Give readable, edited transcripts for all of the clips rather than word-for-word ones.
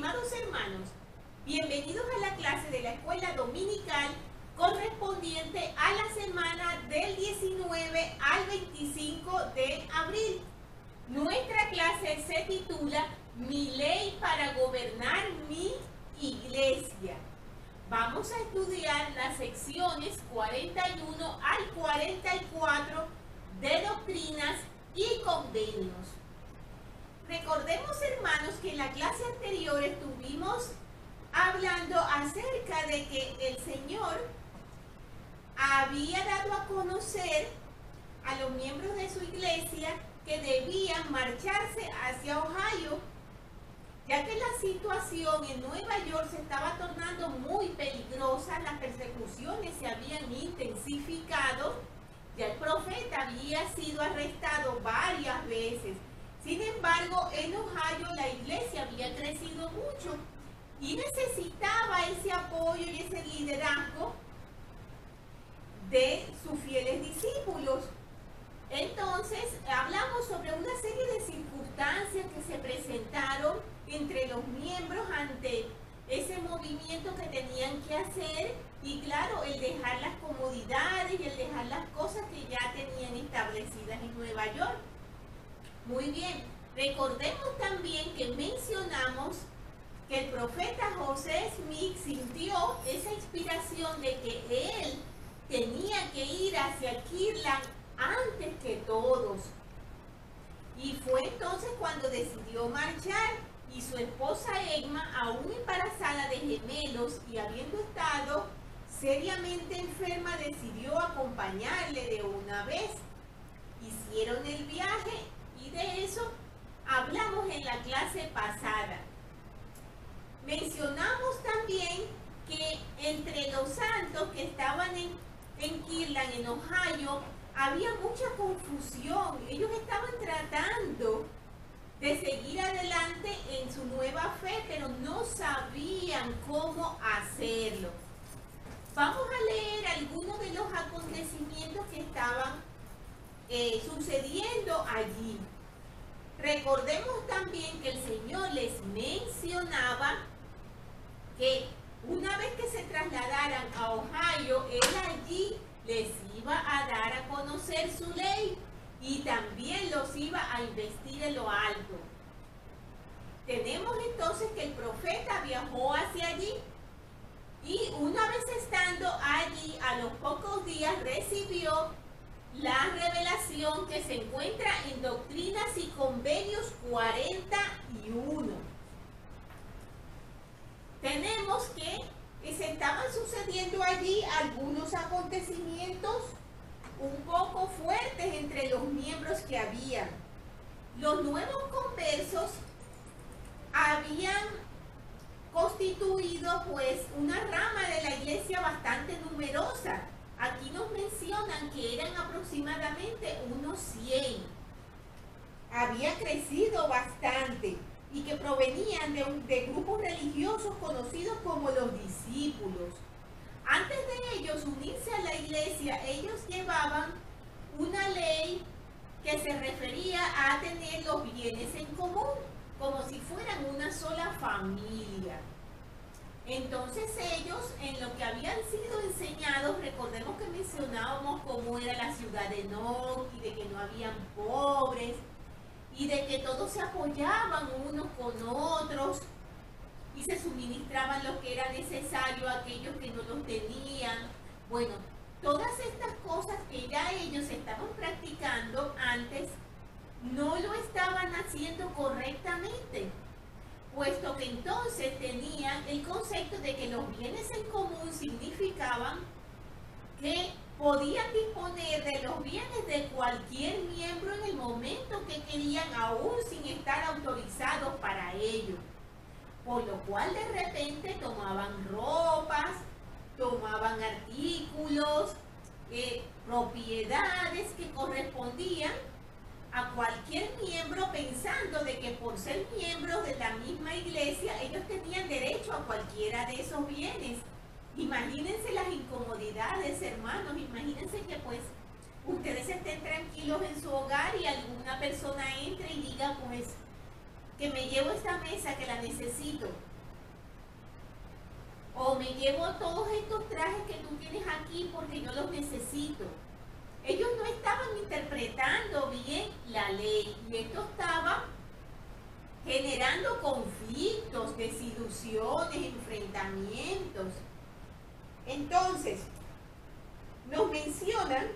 Estimados hermanos, bienvenidos a la clase de la escuela dominical correspondiente a la semana del 19 al 25 de abril. Nuestra clase se titula Mi ley para gobernar mi iglesia. Vamos a estudiar las secciones 41 al 44 de doctrinas y convenios. Recordemos, hermanos, que en la clase anterior estuvimos hablando acerca de que el Señor había dado a conocer a los miembros de su iglesia que debían marcharse hacia Ohio, ya que la situación en Nueva York se estaba tornando muy peligrosa, las persecuciones se habían intensificado, ya el profeta había sido arrestado varias veces. Sin embargo, en Ohio la iglesia había crecido mucho y necesitaba ese apoyo y ese liderazgo de sus fieles discípulos. Entonces, hablamos sobre una serie de circunstancias que se presentaron entre los miembros ante ese movimiento que tenían que hacer y, claro, el dejar las comodidades y el dejar las cosas que ya tenían establecidas en Nueva York. Muy bien, recordemos también que mencionamos que el profeta José Smith sintió esa inspiración de que él tenía que ir hacia Kirtland antes que todos. Y fue entonces cuando decidió marchar y su esposa Egma, aún embarazada de gemelos y habiendo estado seriamente enferma, decidió acompañarle de una vez. Hicieron el viaje y de eso hablamos en la clase pasada. Mencionamos también que entre los santos que estaban en Kirtland, en Ohio, había mucha confusión. Ellos estaban tratando de seguir adelante en su nueva fe, pero no sabían cómo hacerlo. Vamos a leer algunos de los acontecimientos que estaban sucediendo allí. Recordemos también que el Señor les mencionaba que una vez que se trasladaran a Ohio, Él allí les iba a dar a conocer su ley y también los iba a investir en lo alto. Tenemos entonces que el profeta viajó hacia allí y una vez estando allí, a los pocos días recibió la revelación que se encuentra en Doctrinas y Convenios 41. Tenemos que se estaban sucediendo allí algunos acontecimientos un poco fuertes entre los miembros que habían. Los nuevos conversos habían constituido pues una rama de la iglesia bastante numerosa. Aquí nos mencionan que eran aproximadamente unos 100. Había crecido bastante y que provenían de grupos religiosos conocidos como los discípulos. Antes de ellos unirse a la iglesia, ellos llevaban una ley que se refería a tener los bienes en común, como si fueran una sola familia. Entonces ellos, en lo que habían sido enseñados, recordemos que mencionábamos cómo era la ciudad de Enoc y de que no habían pobres y de que todos se apoyaban unos con otros y se suministraban lo que era necesario a aquellos que no los tenían. Bueno, todas estas cosas que ya ellos estaban practicando antes no lo estaban haciendo correctamente, puesto que entonces tenían el concepto de que los bienes en común significaban que podían disponer de los bienes de cualquier miembro en el momento que querían, aún sin estar autorizados para ello. Por lo cual de repente tomaban ropas, tomaban artículos, propiedades que correspondían a cualquier miembro, pensando de que por ser miembros de la misma iglesia ellos tenían derecho a cualquiera de esos bienes. Imagínense las incomodidades, hermanos, imagínense que pues ustedes estén tranquilos en su hogar y alguna persona entre y diga pues que me llevo esta mesa que la necesito. O me llevo todos estos trajes que tú tienes aquí porque yo los necesito. Ellos no estaban interpretando bien la ley y esto estaba generando conflictos, desilusiones, enfrentamientos. Entonces, nos mencionan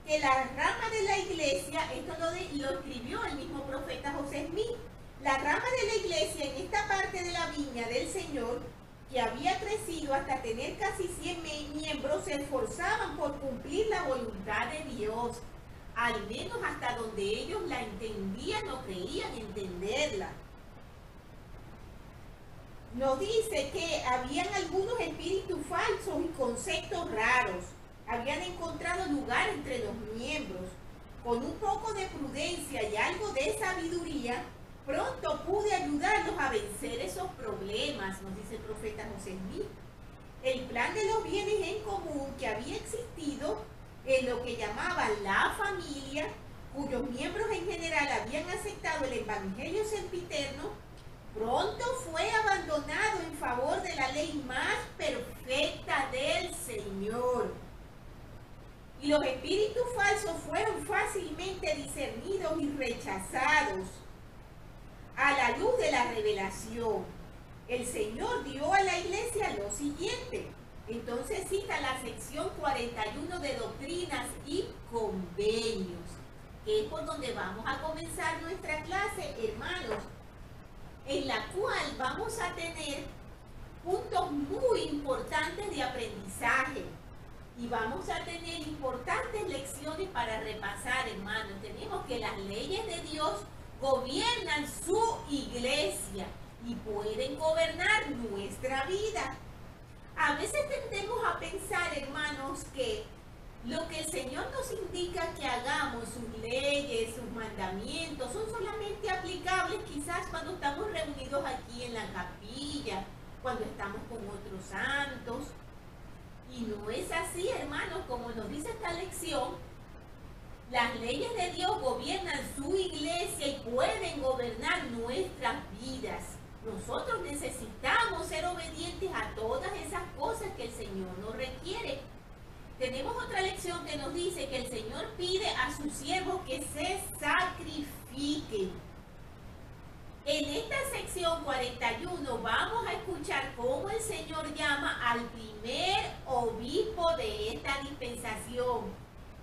que la rama de la iglesia, esto lo escribió el mismo profeta José Smith, la rama de la iglesia en esta parte de la viña del Señor, que había crecido hasta tener casi 100 miembros, se esforzaban por cumplir la voluntad de Dios, al menos hasta donde ellos la entendían o creían entenderla. Nos dice que habían algunos espíritus falsos y conceptos raros. Habían encontrado lugar entre los miembros. Con un poco de prudencia y algo de sabiduría, pronto pude ayudarlos a vencer esos problemas, nos dice el profeta José Smith. El plan de los bienes en común que había existido en lo que llamaban la familia, cuyos miembros en general habían aceptado el evangelio sempiterno, pronto fue abandonado en favor de la ley más perfecta del Señor. Y los espíritus falsos fueron fácilmente discernidos y rechazados a la luz de la revelación. El Señor dio a la iglesia lo siguiente. Entonces cita la sección 41 de Doctrinas y Convenios, que es por donde vamos a comenzar nuestra clase, hermanos, en la cual vamos a tener puntos muy importantes de aprendizaje y vamos a tener importantes lecciones para repasar, hermanos. Tenemos que las leyes de Dios gobiernan su iglesia y pueden gobernar nuestra vida. A veces tendemos a pensar, hermanos, que lo que el Señor nos indica que hagamos, sus leyes, sus mandamientos, son solamente aplicables quizás cuando estamos reunidos aquí en la capilla, cuando estamos con otros santos. Y no es así, hermanos, como nos dice esta lección. Las leyes de Dios gobiernan su iglesia y pueden gobernar nuestras vidas. Nosotros necesitamos ser obedientes a todas esas cosas que el Señor nos requiere. Tenemos otra lección que nos dice que el Señor pide a sus siervos que se sacrifiquen. En esta sección 41 vamos a escuchar cómo el Señor llama al primer obispo de esta dispensación,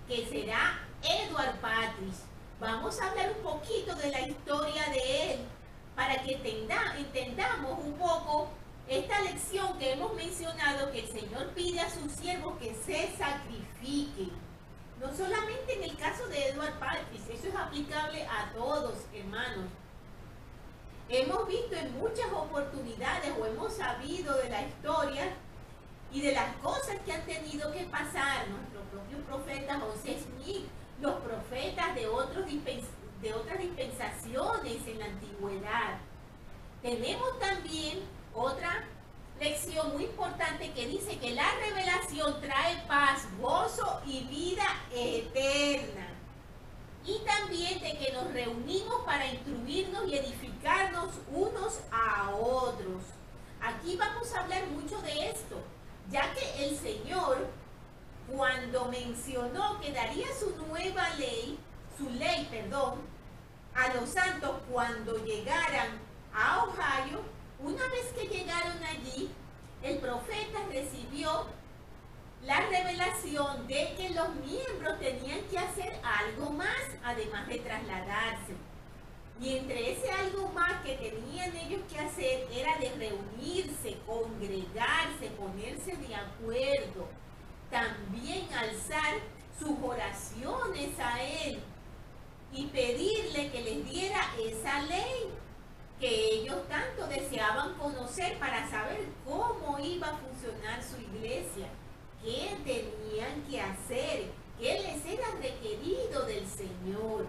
que será Edward Patris. Vamos a hablar un poquito de la historia de él para que entendamos un poco esta lección que hemos mencionado, que el Señor pide a sus siervos que se sacrifiquen. No solamente en el caso de Edward Patris, eso es aplicable a todos, hermanos. Hemos visto en muchas oportunidades o hemos sabido de la historia y de las cosas que han tenido que pasar nuestro propio profeta José Smith, los profetas de otras dispensaciones en la antigüedad. Tenemos también otra lección muy importante que dice que la revelación trae paz, gozo y vida eterna. Y también de que nos reunimos para instruirnos y edificarnos unos a otros. Aquí vamos a hablar mucho de esto, ya que el Señor, cuando mencionó que daría su ley, a los santos cuando llegaran a Ohio, una vez que llegaron allí, el profeta recibió la revelación de que los miembros tenían que hacer algo más, además de trasladarse. Y entre ese algo más que tenían ellos que hacer era de reunirse, congregarse, ponerse de acuerdo. También alzar sus oraciones a Él y pedirle que les diera esa ley que ellos tanto deseaban conocer para saber cómo iba a funcionar su iglesia, qué tenían que hacer, qué les era requerido del Señor.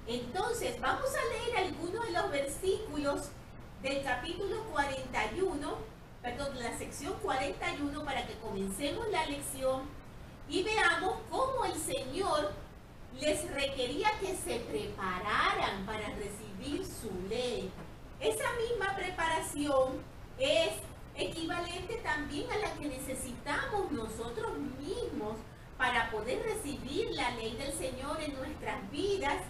Entonces, vamos a leer algunos de los versículos del capítulo 41, perdón, de la sección 41, para que comencemos la lección y veamos cómo el Señor les requería que se prepararan para recibir su ley. Esa misma preparación es equivalente también a la que necesitamos nosotros mismos para poder recibir la ley del Señor en nuestras vidas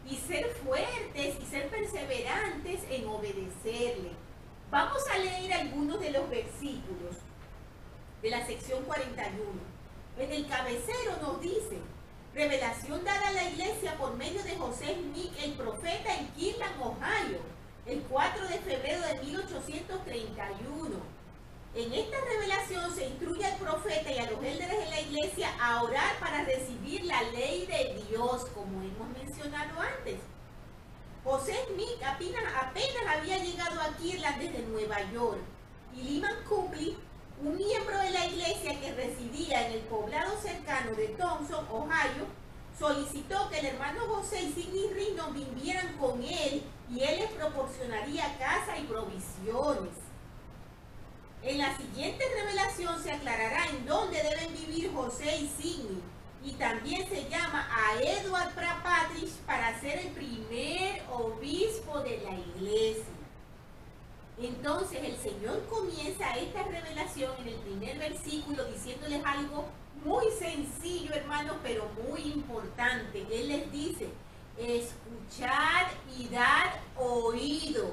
y ser fuertes y ser perseverantes en obedecerle. Vamos a leer algunos de los versículos de la sección 41. En el cabecero nos dice: revelación dada a la iglesia por medio de José Smith, el profeta, en Kirtland, Ohio, el 4 de febrero de 1831. En esta revelación se instruye al profeta y a los líderes de la iglesia a orar para recibir la ley de Dios, como hemos mencionado antes. José Smith apenas había llegado a Kirtland desde Nueva York, y Lyman Copley, un miembro de la iglesia que residía en el poblado cercano de Thompson, Ohio, solicitó que el hermano José y Sidney Rigdon vivieran con él y él les proporcionaría casa y provisiones. En la siguiente revelación se aclarará en dónde deben vivir José y Sidney, y también se llama a Edward Pratt para ser el primer obispo de la iglesia. Entonces el Señor comienza esta revelación en el primer versículo diciéndoles algo muy sencillo, hermanos, pero muy importante. Él les dice: escuchad y dad oído,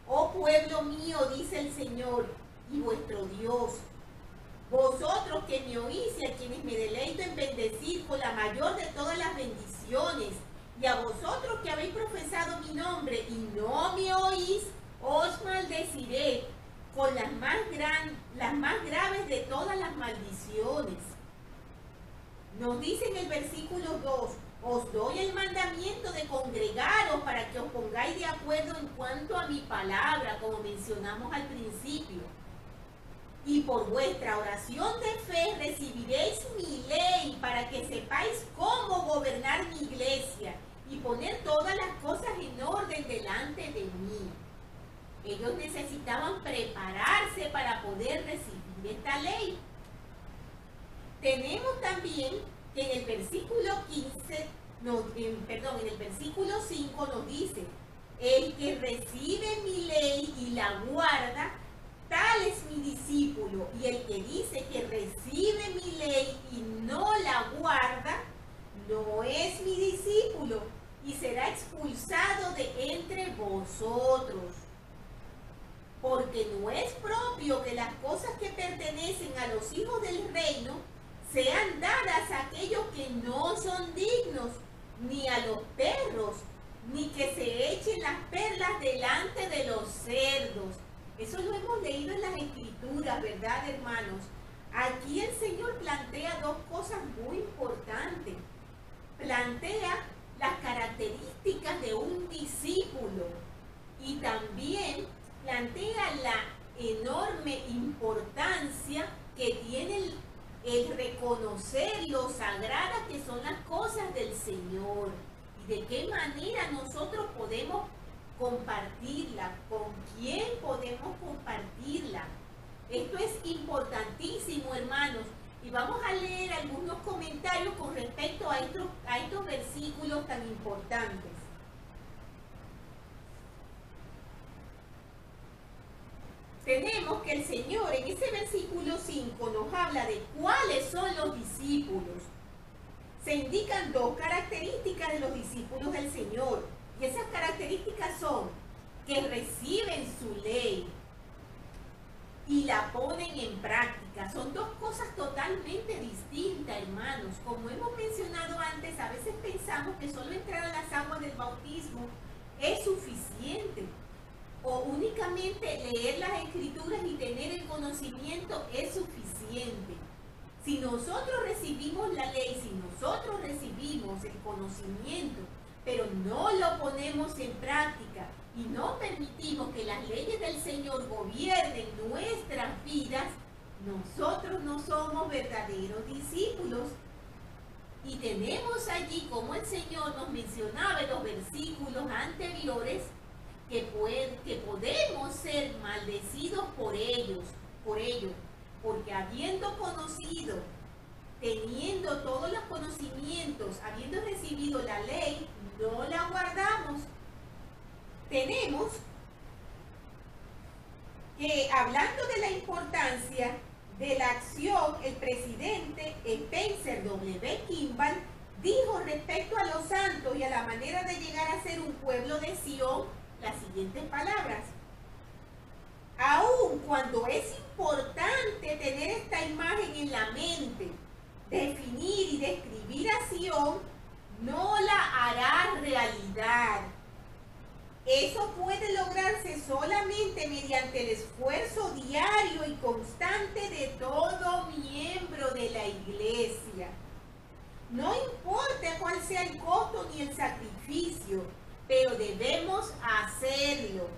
oh pueblo mío, dice el Señor y vuestro Dios, vosotros que me oís y a quienes me deleito en bendecir con la mayor de todas las bendiciones, y a vosotros que habéis profesado mi nombre y no me oís, os maldeciré con las más graves de todas las maldiciones. Nos dice en el versículo 2: os doy el mandamiento de congregaros para que os pongáis de acuerdo en cuanto a mi palabra, como mencionamos al principio. Y por vuestra oración de fe recibiréis mi ley para que sepáis cómo gobernar mi iglesia y poner todas las cosas en orden delante de mí. Ellos necesitaban prepararse para poder recibir esta ley. Tenemos también que en el versículo 5 nos dice: el que recibe mi ley y la guarda, tal es mi discípulo, y el que dice que recibe mi ley y no la guarda, no es mi discípulo, y será expulsado de entre vosotros. Porque no es propio que las cosas que pertenecen a los hijos del reino sean dadas a aquellos que no son dignos, ni a los perros, ni que se echen las perlas delante de los cerdos. Eso lo hemos leído en las Escrituras, ¿verdad, hermanos? Aquí el Señor plantea dos cosas muy importantes. Plantea las características de un discípulo y también plantea la enorme importancia que tiene el reconocer lo sagradas que son las cosas del Señor y de qué manera nosotros podemos compartirla, con quién podemos compartirla. Esto es importantísimo, hermanos, y vamos a leer algunos comentarios con respecto a estos versículos tan importantes. Tenemos que el Señor en ese versículo 5 nos habla de cuáles son los discípulos. Se indican dos características de los discípulos del Señor, y esas características son que reciben su ley y la ponen en práctica. Son dos cosas totalmente distintas, hermanos. Como hemos mencionado antes, a veces pensamos que solo entrar a las aguas del bautismo es suficiente, o únicamente leer las Escrituras y tener el conocimiento es suficiente. Si nosotros recibimos la ley, si nosotros recibimos el conocimiento, pero no lo ponemos en práctica y no permitimos que las leyes del Señor gobiernen nuestras vidas, nosotros no somos verdaderos discípulos. Y tenemos allí, como el Señor nos mencionaba en los versículos anteriores, que podemos ser maldecidos por ellos, porque habiendo conocido, teniendo todos los conocimientos, habiendo recibido la ley, no la guardamos. Tenemos que hablando de la importancia de la acción, el presidente Spencer W. Kimball dijo respecto a los santos y a la manera de llegar a ser un pueblo de Sion las siguientes palabras: aun cuando es importante tener esta imagen en la mente, definir y describir a Sion no la hará realidad. Eso puede lograrse solamente mediante el esfuerzo diario y constante de todo miembro de la iglesia. No importa cuál sea el costo ni el sacrificio, pero debemos hacerlo.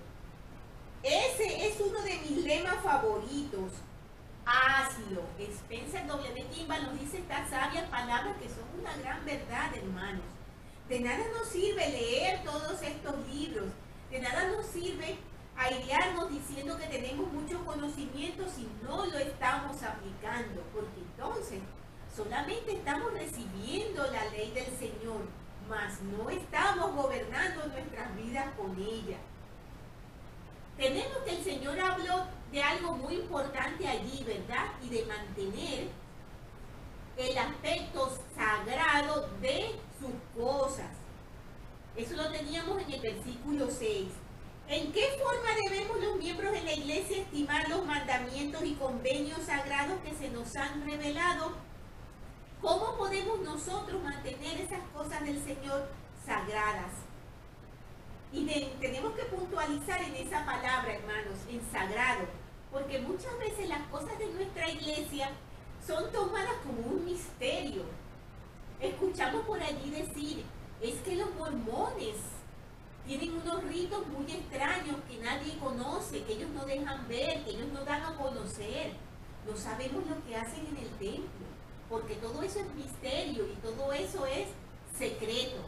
Ese es uno de mis lemas favoritos. Hazlo. Spencer W. Kimball nos dice estas sabias palabras que son una gran verdad, hermanos. De nada nos sirve leer todos estos libros, de nada nos sirve airearnos diciendo que tenemos mucho conocimiento si no lo estamos aplicando, porque entonces solamente estamos recibiendo la ley del Señor, mas no estamos gobernando nuestras vidas con ella. Tenemos que el Señor habló de algo muy importante allí, ¿verdad? Y de mantener el aspecto sagrado de sus cosas. Eso lo teníamos en el versículo 6. ¿En qué forma debemos los miembros de la iglesia estimar los mandamientos y convenios sagrados que se nos han revelado? ¿Cómo podemos nosotros mantener esas cosas del Señor sagradas? Y tenemos que puntualizar en esa palabra, hermanos, en sagrado, porque muchas veces las cosas de nuestra iglesia son tomadas como un misterio. Escuchamos por allí decir, es que los mormones tienen unos ritos muy extraños que nadie conoce, que ellos no dejan ver, que ellos no dan a conocer. No sabemos lo que hacen en el templo, porque todo eso es misterio y todo eso es secreto.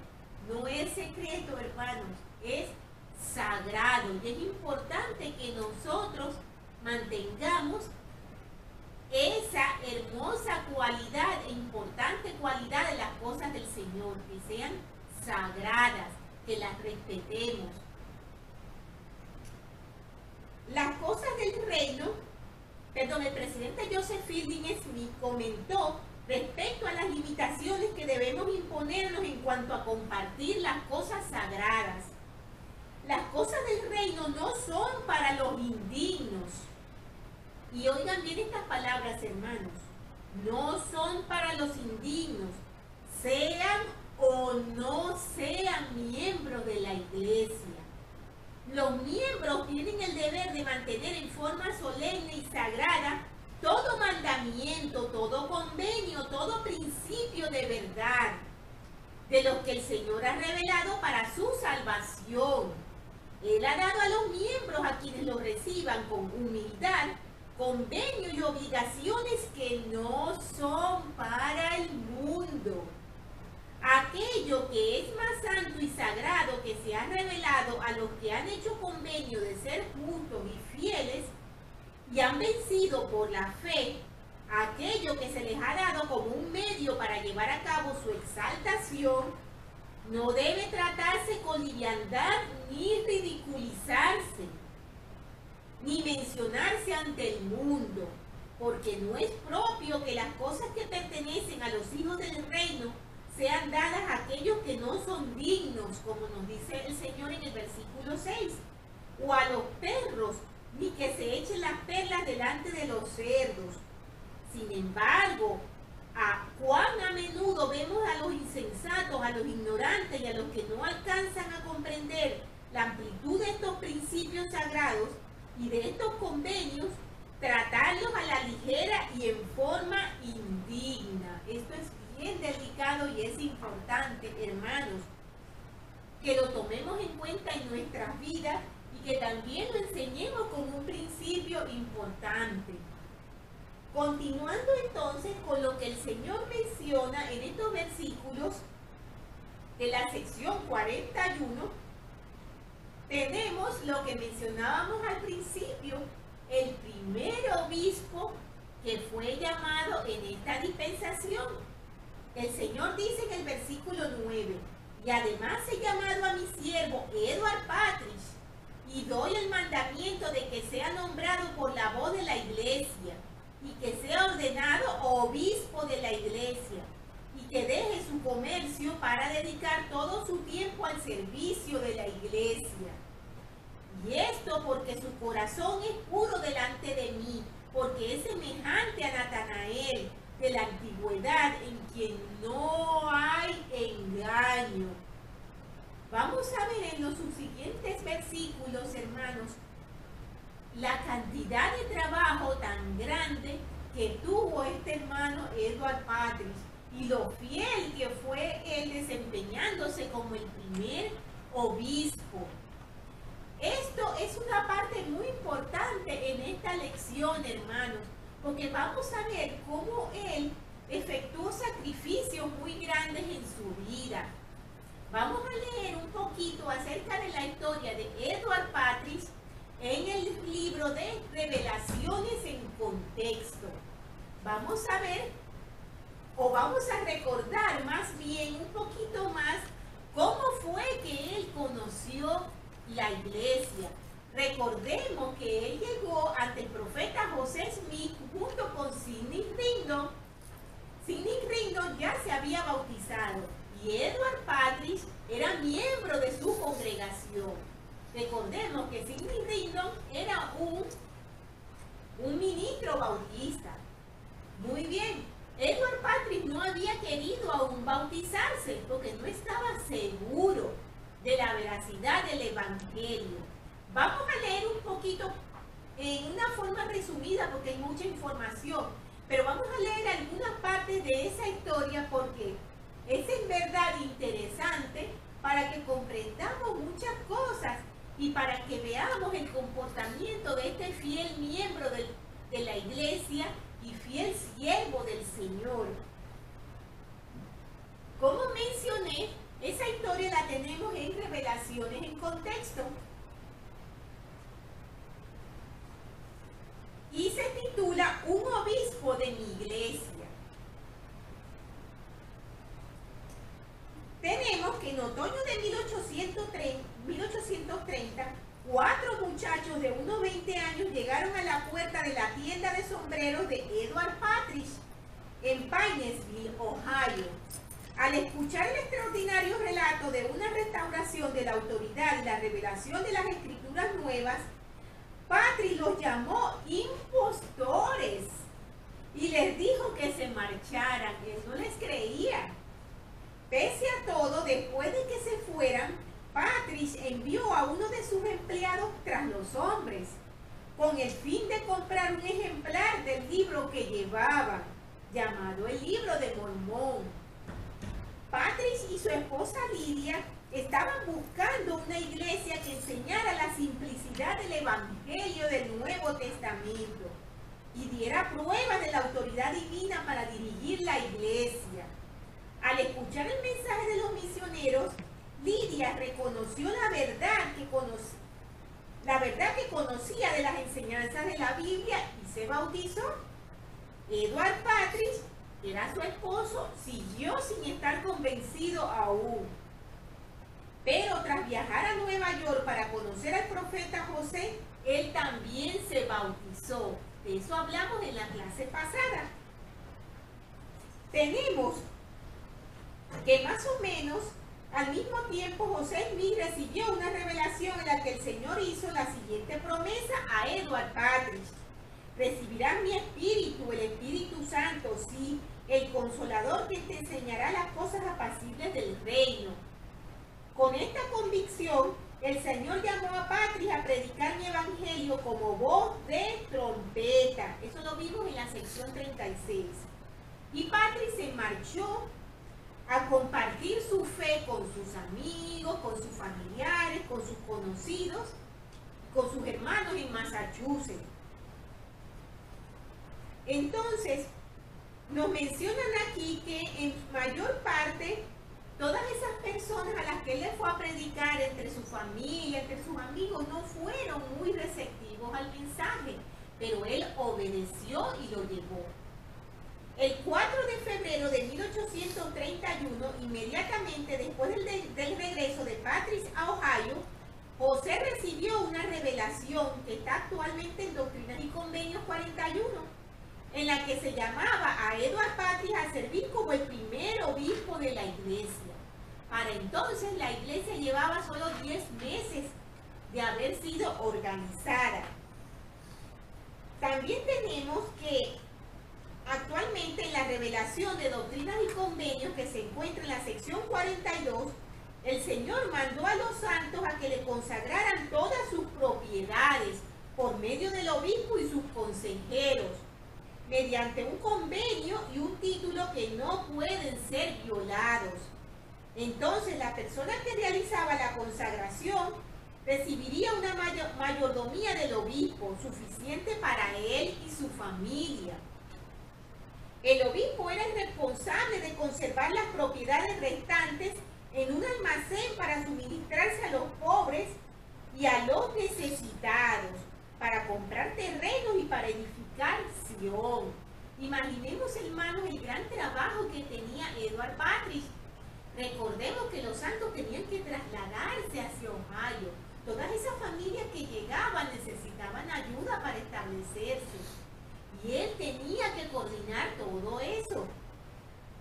No es secreto, hermanos, es sagrado. Y es importante que nosotros mantengamos esa hermosa cualidad e importante cualidad de las cosas del Señor, que sean sagradas, que las respetemos. Las cosas del reino, el presidente Joseph Fielding Smith comentó respecto a las limitaciones que debemos imponernos en cuanto a compartir las cosas sagradas. Las cosas del reino no son para los indignos. Y oigan bien estas palabras, hermanos. No son para los indignos, sean o no sean miembros de la iglesia. Los miembros tienen el deber de mantener en forma solemne y sagrada todo mandamiento, todo convenio, todo principio de verdad, de los que el Señor ha revelado para su salvación. Él ha dado a los miembros, a quienes lo reciban con humildad, convenios y obligaciones que no son para el mundo. Aquello que es más santo y sagrado que se ha revelado a los que han hecho convenio de ser justos y fieles y han vencido por la fe, aquello que se les ha dado como un medio para llevar a cabo su exaltación, no debe tratarse con liviandad ni ridiculizarse, ni mencionarse ante el mundo, porque no es propio que las cosas que pertenecen a los hijos del reino sean dadas a aquellos que no son dignos, como nos dice el Señor en el versículo 6, o a los perros, ni que se echen las perlas delante de los cerdos. Sin embargo, cuán a menudo vemos a los insensatos, a los ignorantes y a los que no alcanzan a comprender la amplitud de estos principios sagrados y de estos convenios, tratarlos a la ligera y en forma indigna. Esto es bien delicado y es importante, hermanos, que lo tomemos en cuenta en nuestras vidas y que también lo enseñemos como un principio importante. Continuando entonces con lo que el Señor menciona en estos versículos de la sección 41, tenemos lo que mencionábamos al principio, el primer obispo que fue llamado en esta dispensación. El Señor dice en el versículo 9, y además he llamado a mi siervo Edward Parrish y doy el mandamiento de que sea nombrado por la voz de la iglesia y que sea ordenado obispo de la iglesia y que deje su comercio para dedicar todo su tiempo al servicio de la iglesia. Y esto porque su corazón es puro delante de mí, porque es semejante a Natanael de la antigüedad, en quien no hay engaño. Vamos a ver en los subsiguientes versículos, hermanos, la cantidad de trabajo tan grande que tuvo este hermano Edward Patris y lo fiel que fue él desempeñándose como el primer obispo. Esto es una parte muy importante en esta lección, hermanos, porque vamos a ver cómo él efectuó sacrificios muy grandes en su vida. Vamos a leer un poquito acerca de la historia de Edward Patris en el libro de Revelaciones en Contexto. Vamos a ver, o vamos a recordar más bien un poquito más cómo fue que él conoció la iglesia. Recordemos que él llegó ante el profeta José Smith junto con Sidney Rigdon. Sidney Rigdon ya se había bautizado y Edward Patris era miembro de su congregación. Recordemos que Sidney Rigdon era un ministro bautista. Muy bien, Edward Patris no había querido aún bautizarse porque no estaba seguro de la veracidad del evangelio. Vamos a leer un poquito en una forma resumida porque hay mucha información, pero vamos a leer algunas partes de esa historia porque es en verdad interesante para que comprendamos muchas cosas y para que veamos el comportamiento de este fiel miembro de la iglesia y fiel siervo del Señor. Como mencioné, esa historia la tenemos en Revelaciones en Contexto. Y se titula Un obispo de mi iglesia. Tenemos que en otoño de 1830, 4 muchachos de unos 20 años llegaron a la puerta de la tienda de sombreros de Edward Patris en Painesville, Ohio. Al escuchar el extraordinario relato de una restauración de la autoridad y la revelación de las escrituras nuevas, Patris los llamó impostores y les dijo que se marcharan, que no les creía. Pese a todo, después de que se fueran, Patris envió a uno de sus empleados tras los hombres, con el fin de comprar un ejemplar del libro que llevaban, llamado el Libro de Mormón. Patris y su esposa Lidia estaban buscando una iglesia que enseñara la simplicidad del Evangelio del Nuevo Testamento y diera prueba de la autoridad divina para dirigir la iglesia. Al escuchar el mensaje de los misioneros, Lidia reconoció la verdad que conocía de las enseñanzas de la Biblia y se bautizó. Edward Patris, que era su esposo, siguió sin estar convencido aún. Pero tras viajar a Nueva York para conocer al profeta José, él también se bautizó. De eso hablamos en la clase pasada. Tenemos que más o menos al mismo tiempo José Smith recibió una revelación en la que el Señor hizo la siguiente promesa a Edward Patris: recibirás mi espíritu, el Espíritu Santo, sí, el Consolador que te enseñará las cosas apacibles del reino. Con esta convicción, el Señor llamó a Patris a predicar mi evangelio como voz de trompeta. Eso lo vimos en la sección 36. Y Patris se marchó a compartir su fe con sus amigos, con sus familiares, con sus conocidos, con sus hermanos en Massachusetts. Entonces, nos mencionan aquí que en mayor parte todas esas personas a las que él le fue a predicar, entre su familia, entre sus amigos, no fueron muy receptivos al mensaje, pero él obedeció y lo llevó. El 4 de febrero de 1831, inmediatamente después del regreso de Patris a Ohio, José recibió recibió una revelación que está actualmente en Doctrinas y Convenios 41, en la que se llamaba a Edward Patris a servir como el primer obispo de la iglesia. Para entonces la iglesia llevaba solo 10 meses de haber sido organizada. También tenemos que actualmente en la revelación de Doctrinas y Convenios que se encuentra en la sección 42, el Señor mandó a los santos a que le consagraran todas sus propiedades por medio del obispo y sus consejeros, mediante un convenio y un título que no pueden ser violados. Entonces la persona que realizaba la consagración recibiría una mayordomía del obispo, suficiente para él y su familia. El obispo era el responsable de conservar las propiedades restantes en un almacén para suministrarse a los pobres y a los necesitados, para comprar terrenos y para edificar Sion. Imaginemos, hermanos, el gran trabajo que tenía Edward Patris. Recordemos que los santos tenían que trasladarse hacia Ohio. Todas esas familias que llegaban necesitaban ayuda para establecerse. Y él tenía que coordinar todo eso.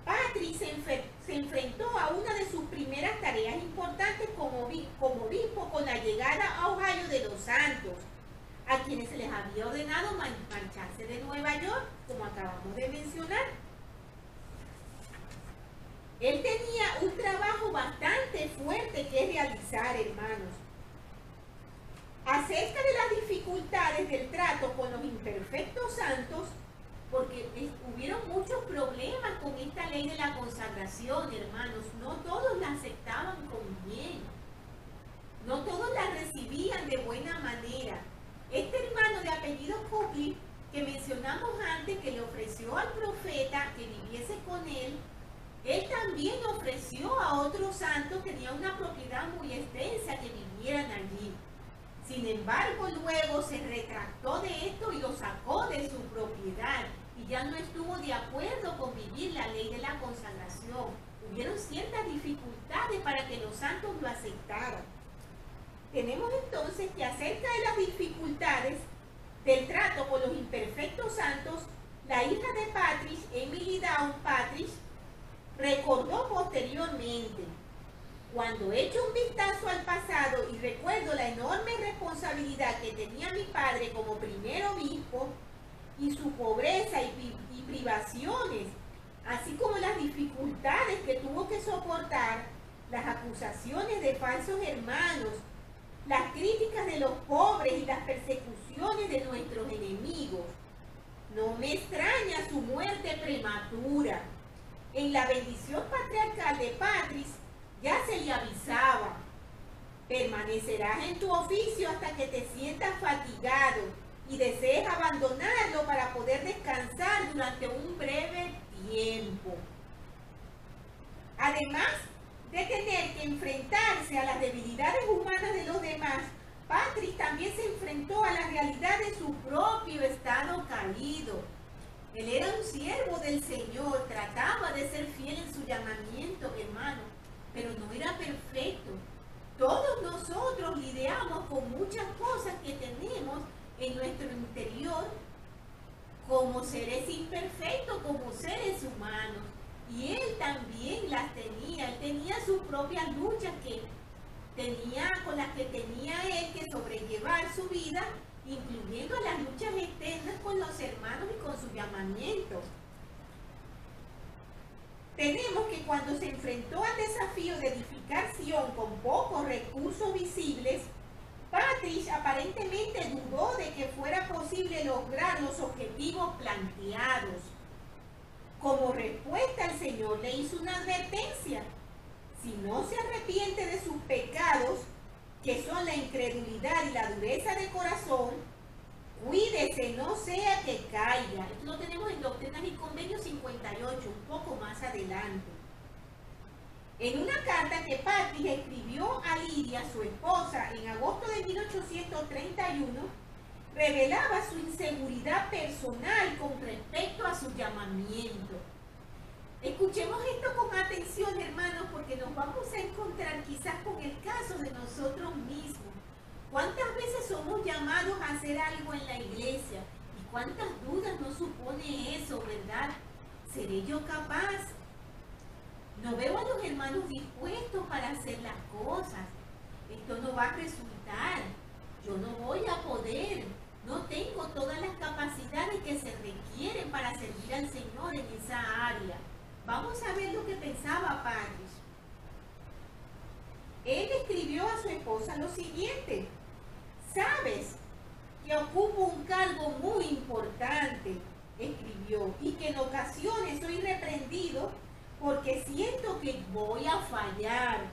Patris se enfrentó a una de sus primeras tareas importantes como obispo con la llegada a Ohio de los santos, a quienes se les había ordenado marcharse de Nueva York, como acabamos de mencionar. Él tenía un trabajo bastante fuerte que realizar, hermanos. Acerca de las dificultades del trato con los imperfectos santos, porque hubieron muchos problemas con esta ley de la consagración, hermanos. No todos la aceptaban con bien. No todos la recibían de buena manera. Este hermano de apellido Copley, que mencionamos antes, que le ofreció al profeta que viviese con él también ofreció a otros santos que tenían una propiedad muy extensa que vivieran allí. Sin embargo, luego se retractó de esto y lo sacó de su propiedad y ya no estuvo de acuerdo con vivir la ley de la consagración. Hubieron ciertas dificultades para que los santos lo aceptaran. Tenemos entonces que acerca de las dificultades del trato con los imperfectos santos, la hija de Patris, Emily Down Patris, recordó posteriormente: cuando echo un vistazo al pasado y recuerdo la enorme responsabilidad que tenía mi padre como primer obispo y su pobreza y privaciones, así como las dificultades que tuvo que soportar, las acusaciones de falsos hermanos, las críticas de los pobres y las persecuciones de nuestros enemigos, no me extraña su muerte prematura. En la bendición patriarcal de Patris ya se le avisaba: permanecerás en tu oficio hasta que te sientas fatigado y desees abandonarlo para poder descansar durante un breve tiempo. Además de tener que enfrentarse a las debilidades humanas de los demás, Patris también se enfrentó a la realidad de su propio estado caído. Él era un siervo del Señor, trataba de ser fiel en su llamamiento, hermano, pero no era perfecto. Todos nosotros lidiamos con muchas cosas que tenemos en nuestro interior como seres imperfectos, como seres humanos. Y él también las tenía. Él tenía sus propias luchas con las que tenía él que sobrellevar su vida, incluyendo las luchas externas con los hermanos y con su llamamiento. Tenemos que cuando se enfrentó al desafío de edificar Sion con pocos recursos visibles, Patris aparentemente dudó de que fuera posible lograr los objetivos planteados. Como respuesta, el Señor le hizo una advertencia: si no se arrepiente de sus pecados, que son la incredulidad y la dureza de corazón, cuídese, no sea que caiga. Esto lo tenemos en Doctrinas y Convenios 58, un poco más adelante. En una carta que Patris escribió a Lidia, su esposa, en agosto de 1831, revelaba su inseguridad personal con respecto a su llamamiento. Escuchemos esto con atención, hermanos, porque nos vamos a encontrar quizás con el caso de nosotros mismos. ¿Cuántas veces somos llamados a hacer algo en la iglesia? ¿Y cuántas dudas nos supone eso, verdad? ¿Seré yo capaz? No veo a los hermanos dispuestos para hacer las cosas. Esto no va a resultar. Yo no voy a poder. No tengo todas las capacidades que se requieren para servir al Señor en esa área. Vamos a ver lo que pensaba Patrick. Él escribió a su esposa lo siguiente: ¿sabes que ocupo un cargo muy importante? Escribió, y que en ocasiones soy reprendido porque siento que voy a fallar.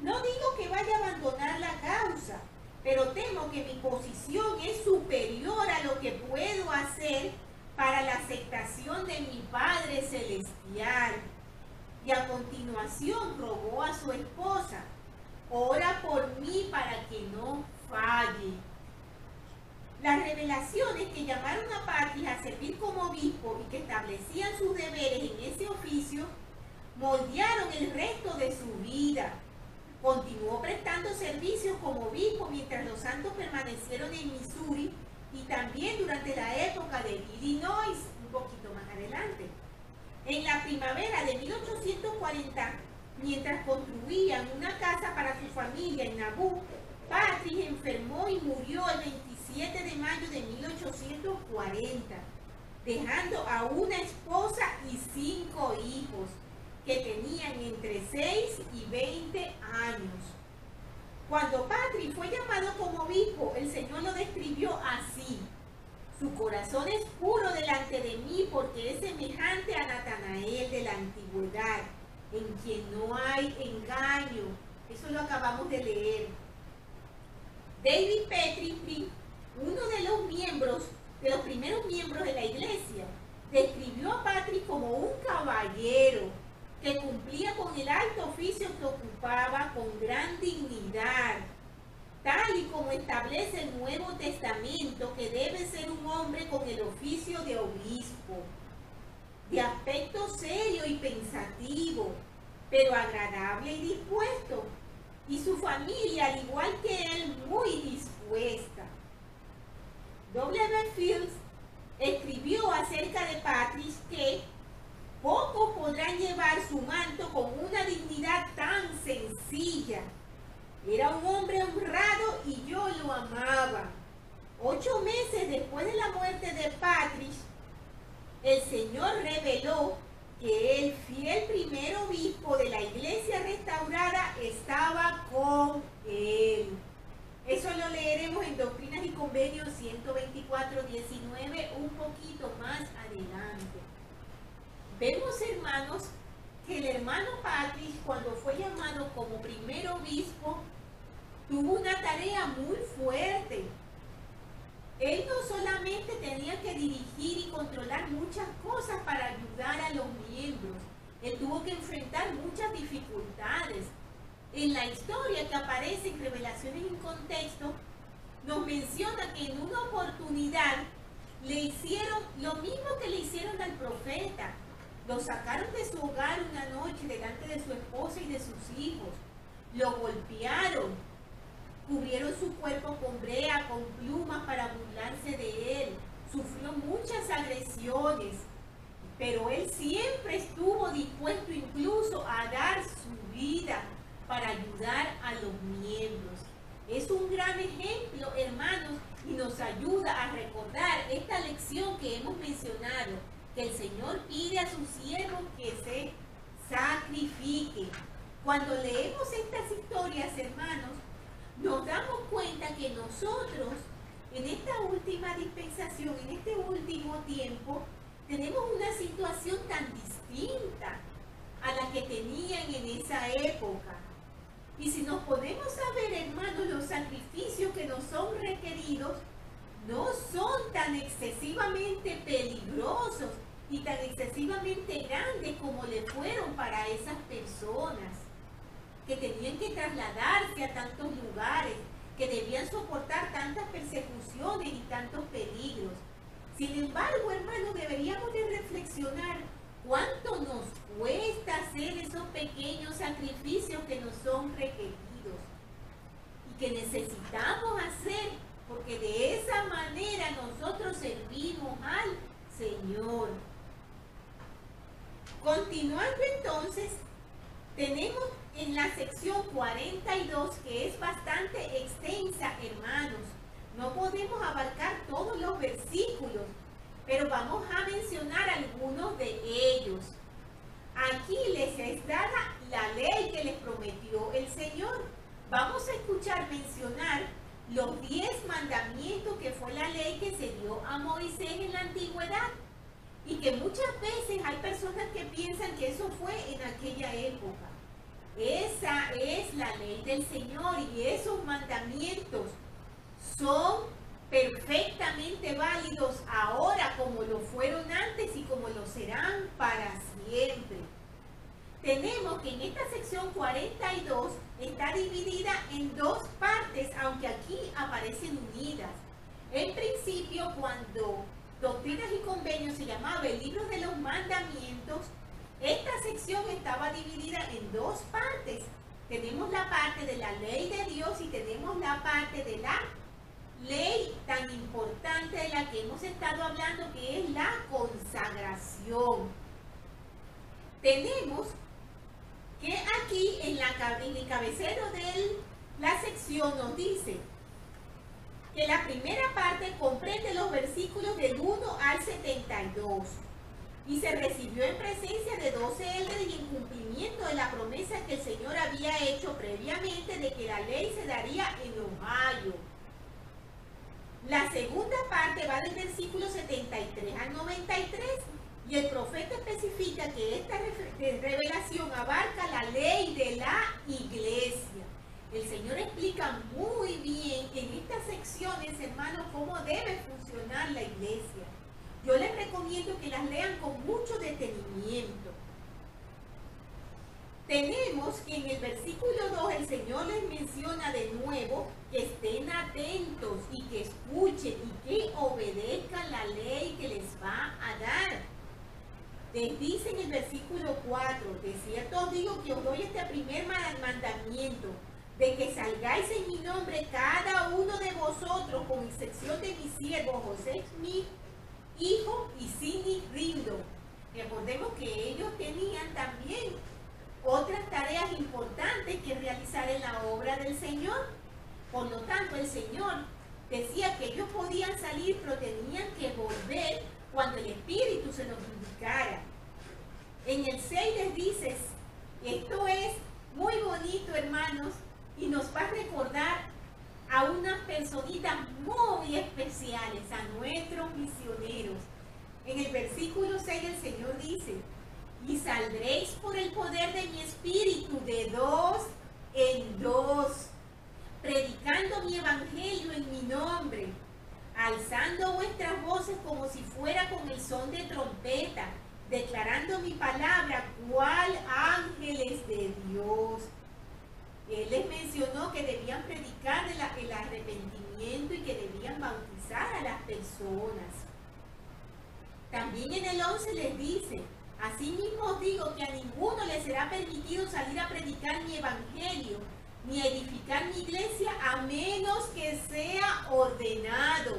No digo que vaya a abandonar la causa, pero temo que mi posición es superior a lo que puedo hacer para la aceptación de mi Padre Celestial. Y a continuación rogó a su esposa: ora por mí para que no falle. Las revelaciones que llamaron a Patrick a servir como obispo y que establecían sus deberes en ese oficio moldearon el resto de su vida. Continuó prestando servicios como obispo mientras los santos permanecieron en Missouri y también durante la época de Illinois, un poquito más adelante. En la primavera de 1840, mientras construían una casa para su familia en Nauvoo, Patrick enfermó y murió el 27 de mayo de 1840, dejando a una esposa y 5 hijos que tenían entre 6 y 20 años. Cuando Patrick fue llamado como obispo, el Señor lo describió así: su corazón es puro delante de mí porque es semejante a Natanael de la antigüedad, en quien no hay engaño. Eso lo acabamos de leer. David Petrie, uno de los primeros miembros de la iglesia, describió a Patrick como un caballero que cumplía con el alto oficio que ocupaba con gran dignidad, tal y como establece el Nuevo Testamento, que debe ser un hombre con el oficio de obispo, de aspecto serio y pensativo, pero agradable y dispuesto, y su familia, al igual que él, muy dispuesta. W. Fields escribió acerca de Patrick que pocos podrán llevar su manto con una dignidad tan sencilla. Era un hombre honrado y yo lo amaba. 8 meses después de la muerte de Patrick, el Señor reveló que el fiel primer obispo de la iglesia restaurada estaba con él. Eso lo leeremos en Doctrinas y Convenios 124:19, un poquito más adelante. Vemos, hermanos, que el hermano Patrick, cuando fue llamado como primer obispo, tuvo una tarea muy fuerte. Él no solamente tenía que dirigir y controlar muchas cosas para ayudar a los miembros, él tuvo que enfrentar muchas dificultades. En la historia que aparece en Revelaciones en Contexto, nos menciona que en una oportunidad le hicieron lo mismo que le hicieron al profeta. Lo sacaron de su hogar una noche delante de su esposa y de sus hijos. Lo golpearon. Cubrieron su cuerpo con brea, con plumas para burlarse de él. Sufrió muchas agresiones. Pero él siempre estuvo dispuesto incluso a dar su vida para ayudar a los miembros. Es un gran ejemplo, hermanos, y nos ayuda a recordar esta lección que hemos mencionado, que el Señor pide a sus siervos que se sacrifiquen. Cuando leemos estas historias, hermanos, nos damos cuenta que nosotros, en esta última dispensación, en este último tiempo, tenemos una situación tan distinta a la que tenían en esa época. Y si nos ponemos a ver, hermanos, los sacrificios que nos son requeridos no son tan excesivamente peligrosos y tan excesivamente grandes como le fueron para esas personas que tenían que trasladarse a tantos lugares, que debían soportar tantas persecuciones y tantos peligros. Sin embargo, hermanos, deberíamos de reflexionar cuánto nos cuesta hacer esos pequeños sacrificios que nos son requeridos y que necesitamos Señor. Continuando entonces, tenemos en la sección 42, que es bastante extensa, hermanos. No podemos abarcar todos los versículos, pero vamos a mencionar algunos de ellos. Aquí les es dada la ley que les prometió el Señor. Vamos a escuchar mencionar los 10 mandamientos, que fue la ley que se dio a Moisés en la antigüedad. Y que muchas veces hay personas que piensan que eso fue en aquella época. Esa es la ley del Señor, y esos mandamientos son perfectamente válidos ahora, como lo fueron antes y como lo serán para siempre. Tenemos que en esta sección 42 está dividida en dos partes, aunque aquí aparecen unidas. En principio, cuando Doctrinas y Convenios se llamaba el libro de los mandamientos, esta sección estaba dividida en dos partes. Tenemos la parte de la ley de Dios y tenemos la parte de la ley tan importante de la que hemos estado hablando, que es la consagración. Tenemos que aquí en el cabecero de la sección nos dice que la primera parte comprende los versículos del 1 al 72 y se recibió en presencia de 12 eldres y en cumplimiento de la promesa que el Señor había hecho previamente de que la ley se daría en Ohio. La segunda parte va del versículo 73 al 93 y el profeta especifica que esta revelación abarca la ley de la iglesia. El Señor explica muy bien en estas secciones, hermanos, cómo debe funcionar la iglesia. Yo les recomiendo que las lean con mucho detenimiento. Tenemos que en el versículo 2 el Señor les menciona de nuevo que estén atentos y que escuchen y que obedezcan la ley que les va a dar. Les dice en el versículo 4, de cierto os digo que os doy este primer mandamiento, de que salgáis en mi nombre cada uno de vosotros, con excepción de mi siervo José Smith, hijo, y Sidney Rindo. Recordemos que ellos tenían también otras tareas importantes que realizar en la obra del Señor. Por lo tanto, el Señor decía que ellos podían salir, pero tenían que volver cuando el Espíritu se los indicara. En el 6 les dices, esto es muy bonito, hermanos, y nos va a recordar a unas personitas muy especiales, a nuestros misioneros. En el versículo 6 el Señor dice, y saldréis por el poder de mi espíritu de 2 en 2, predicando mi evangelio en mi nombre, alzando vuestras voces como si fuera con el son de trompeta, declarando mi palabra cual ángeles de Dios. Él les mencionó que debían predicar el arrepentimiento y que debían bautizar a las personas. También en el 11 les dice, asimismo os digo que a ninguno le será permitido salir a predicar mi evangelio, ni a edificar mi iglesia, a menos que sea ordenado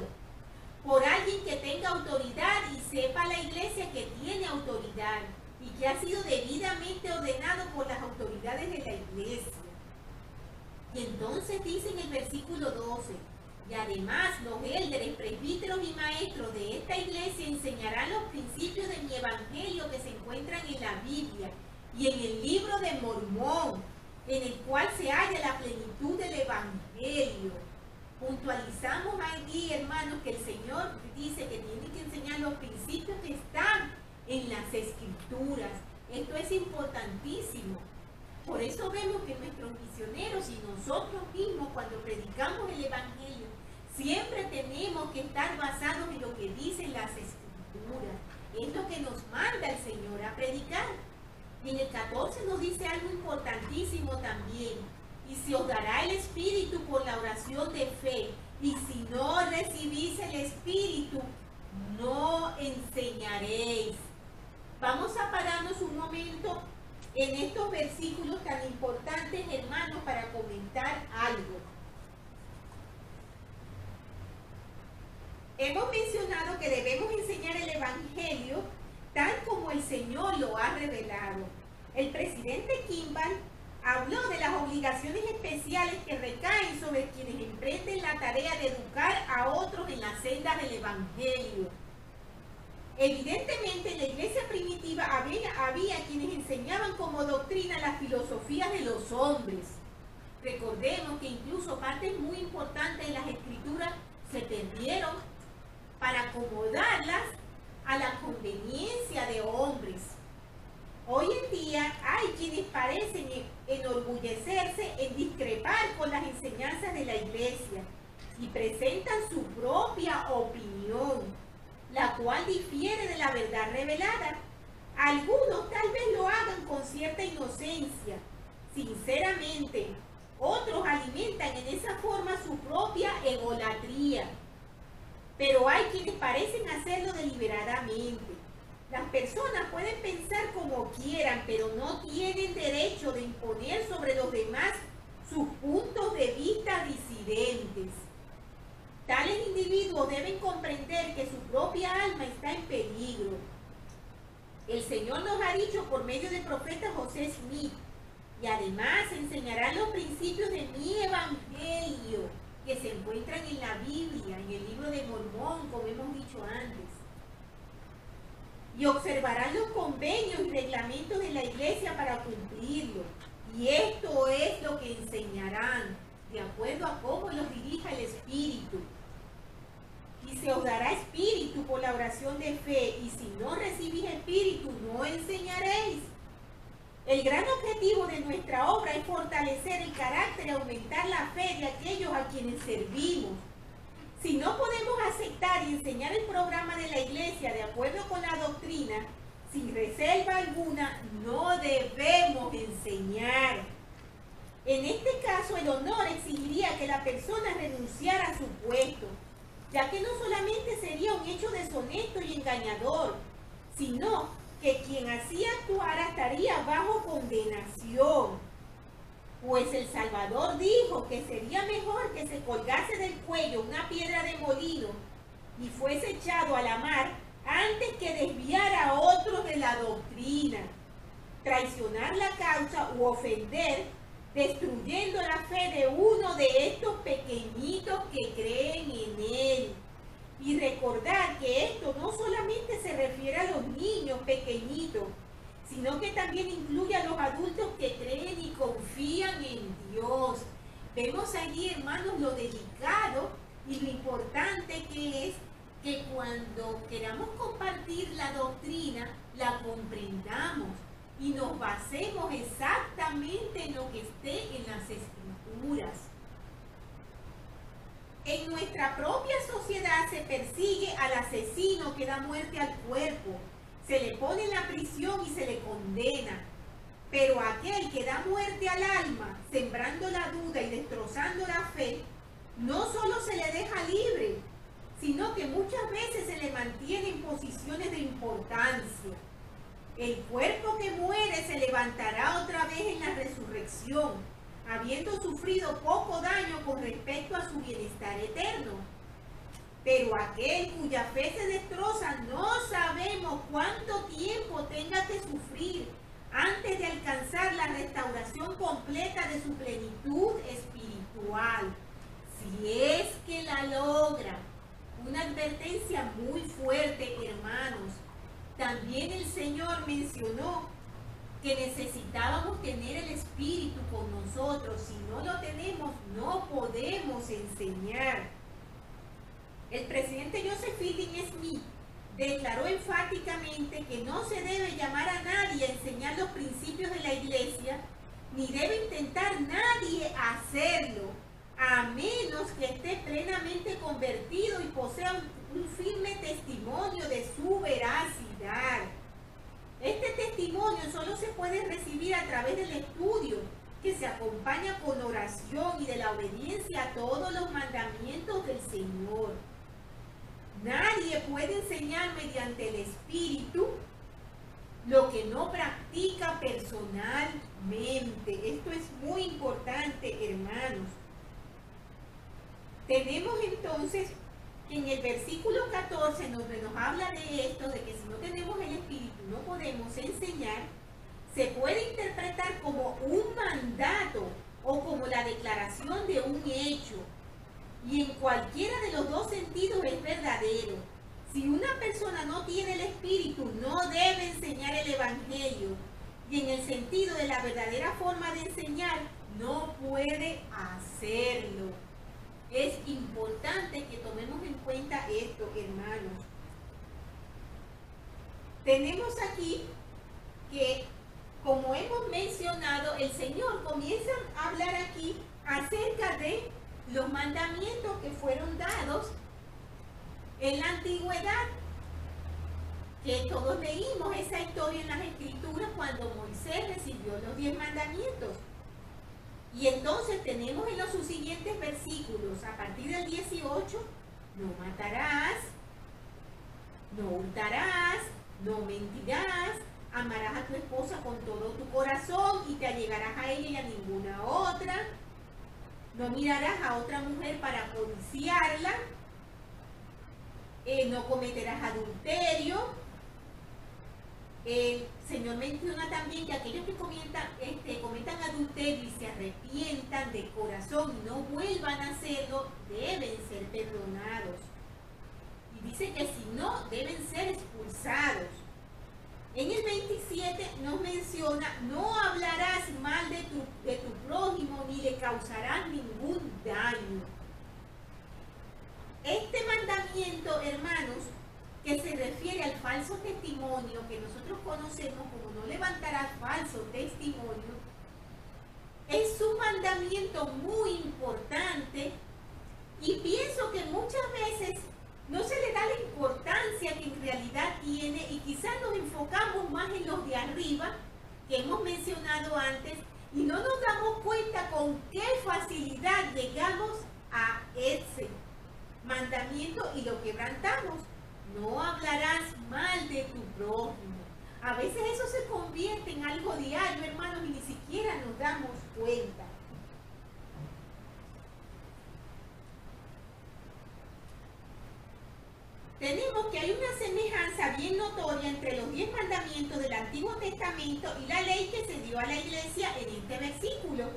por alguien que tenga autoridad y sepa la iglesia que tiene autoridad y que ha sido debidamente ordenado por las autoridades de la iglesia. Y entonces dice en el versículo 12, y además los élderes, presbíteros y maestros de esta iglesia enseñarán los principios de mi evangelio que se encuentran en la Biblia y en el libro de Mormón, en el cual se halla la plenitud del evangelio. Puntualizamos aquí, hermanos, que el Señor dice que tiene que enseñar los principios que están en las Escrituras. Esto es importantísimo. Por eso vemos que nuestros misioneros y nosotros mismos, cuando predicamos el evangelio, siempre tenemos que estar basados en lo que dicen las Escrituras. Es lo que nos manda el Señor a predicar. Y en el 14 nos dice algo importantísimo también. Y se os dará el Espíritu por la oración de fe. Y si no recibís el Espíritu, no enseñaréis. Vamos a pararnos un momento en estos versículos tan importantes, hermanos, para comentar algo. Hemos mencionado que debemos enseñar el Evangelio tal como el Señor lo ha revelado. El presidente Kimball habló de las obligaciones especiales que recaen sobre quienes emprenden la tarea de educar a otros en la senda del Evangelio. Evidentemente, en la iglesia primitiva había quienes enseñaban como doctrina las filosofías de los hombres. Recordemos que incluso partes muy importantes de las escrituras se perdieron para acomodarlas a la conveniencia de hombres. Hoy en día hay quienes parecen enorgullecerse en discrepar con las enseñanzas de la iglesia y presentan su propia opinión, la cual difiere de la verdad revelada. Algunos tal vez lo hagan con cierta inocencia, sinceramente. Otros alimentan en esa forma su propia egolatría. Pero hay quienes parecen hacerlo deliberadamente. Las personas pueden pensar como quieran, pero no tienen derecho de imponer sobre los demás sus puntos de vista disidentes. Tales individuos deben comprender que su propia alma está en peligro. El Señor nos ha dicho por medio del profeta José Smith, y además enseñarán los principios de mi evangelio, que se encuentran en la Biblia, en el libro de Mormón, como hemos dicho antes. Y observarán los convenios y reglamentos de la iglesia para cumplirlo. Y esto es lo que enseñarán, de acuerdo a cómo los dirija el Espíritu. Y se os dará espíritu por la oración de fe, y si no recibís espíritu, no enseñaréis. El gran objetivo de nuestra obra es fortalecer el carácter y aumentar la fe de aquellos a quienes servimos. Si no podemos aceptar y enseñar el programa de la iglesia de acuerdo con la doctrina, sin reserva alguna, no debemos enseñar. En este caso, el honor exigiría que la persona renunciara a su puesto, ya que no solamente sería un hecho deshonesto y engañador, sino que quien así actuara estaría bajo condenación. Pues el Salvador dijo que sería mejor que se colgase del cuello una piedra de molino y fuese echado a la mar antes que desviar a otros de la doctrina, traicionar la causa u ofender, destruyendo la fe de uno de estos pequeñitos que creen en él. Y recordar que esto no solamente se refiere a los niños pequeñitos, sino que también incluye a los adultos que creen y confían en Dios. Vemos allí, hermanos, lo delicado y lo importante que es que cuando queramos compartir la doctrina, la comprendamos y nos basemos exactamente en lo que esté en las Escrituras. En nuestra propia sociedad se persigue al asesino que da muerte al cuerpo, se le pone en la prisión y se le condena. Pero aquel que da muerte al alma, sembrando la duda y destrozando la fe, no solo se le deja libre, sino que muchas veces se le mantiene en posiciones de importancia. El cuerpo que muere se levantará otra vez en la resurrección, habiendo sufrido poco daño con respecto a su bienestar eterno. Pero aquel cuya fe se destroza, no sabemos cuánto tiempo tenga que sufrir antes de alcanzar la restauración completa de su plenitud espiritual, si es que la logra. Una advertencia muy fuerte, hermanos. También el Señor mencionó que necesitábamos tener el Espíritu con nosotros. Si no lo tenemos, no podemos enseñar. El presidente Joseph Fielding Smith declaró enfáticamente que no se debe llamar a nadie a enseñar los principios de la iglesia, ni debe intentar nadie hacerlo, a menos que esté plenamente convertido y posea un firme testimonio de su veracidad. Este testimonio solo se puede recibir a través del estudio, que se acompaña con oración y de la obediencia a todos los mandamientos del Señor. Nadie puede enseñar mediante el Espíritu lo que no practica personalmente. Esto es muy importante, hermanos. Tenemos entonces que en el versículo 14 nos habla de esto, de que si no tenemos el Espíritu no podemos enseñar, se puede interpretar como un mandato o como la declaración de un hecho. Y en cualquiera de los dos sentidos es verdadero. Si una persona no tiene el Espíritu, no debe enseñar el Evangelio. Y en el sentido de la verdadera forma de enseñar, no puede hacerlo. Es importante que tomemos en cuenta esto, hermanos. Tenemos aquí que, como hemos mencionado, el Señor comienza a hablar aquí acerca de los mandamientos que fueron dados en la antigüedad, que todos leímos esa historia en las Escrituras cuando Moisés recibió los 10 mandamientos. Y entonces tenemos en los subsiguientes versículos, a partir del 18, no matarás, no hurtarás, no mentirás, amarás a tu esposa con todo tu corazón y te allegarás a ella y a ninguna otra, no mirarás a otra mujer para codiciarla, no cometerás adulterio. El Señor menciona también que aquellos que cometan adulterio y se arrepientan de corazón y no vuelvan a hacerlo, deben ser perdonados. Y dice que si no, deben ser expulsados. En el 27 nos menciona, no hablarás mal de tu prójimo ni le causarás ningún daño. Este mandamiento, hermanos, que se refiere al falso testimonio que nosotros conocemos como no levantarás falso testimonio, es un mandamiento muy importante y pienso que muchas veces no se le da la importancia que en realidad tiene y quizás nos enfocamos más en los de arriba que hemos mencionado antes y no nos damos cuenta con qué facilidad llegamos a ese mandamiento y lo quebrantamos. No hablarás mal de tu prójimo. A veces eso se convierte en algo diario, hermanos, y ni siquiera nos damos cuenta. Tenemos que hay una semejanza bien notoria entre los 10 mandamientos del Antiguo Testamento y la ley que se dio a la iglesia en este versículo.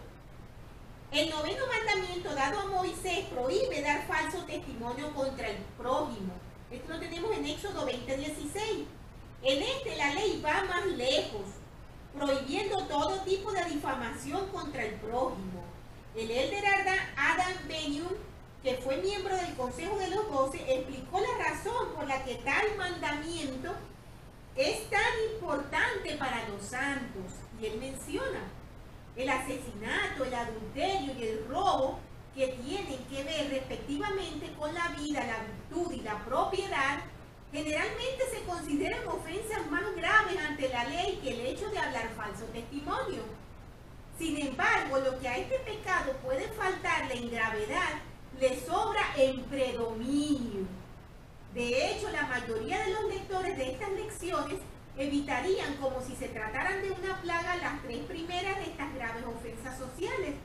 El 9º mandamiento dado a Moisés prohíbe dar falso testimonio contra el prójimo. Esto lo tenemos en Éxodo 20:16. En la ley va más lejos, prohibiendo todo tipo de difamación contra el prójimo. El elder Adam Bennion, que fue miembro del Consejo de los 12, explicó la razón por la que tal mandamiento es tan importante para los santos. Y él menciona el asesinato, el adulterio y el robo que tienen que ver respectivamente con la vida, la virtud y la propiedad, generalmente se consideran ofensas más graves ante la ley que el hecho de hablar falso testimonio. Sin embargo, lo que a este pecado puede faltarle en gravedad, le sobra en predominio. De hecho, la mayoría de los lectores de estas lecciones evitarían, como si se trataran de una plaga, las 3 primeras de estas graves ofensas sociales.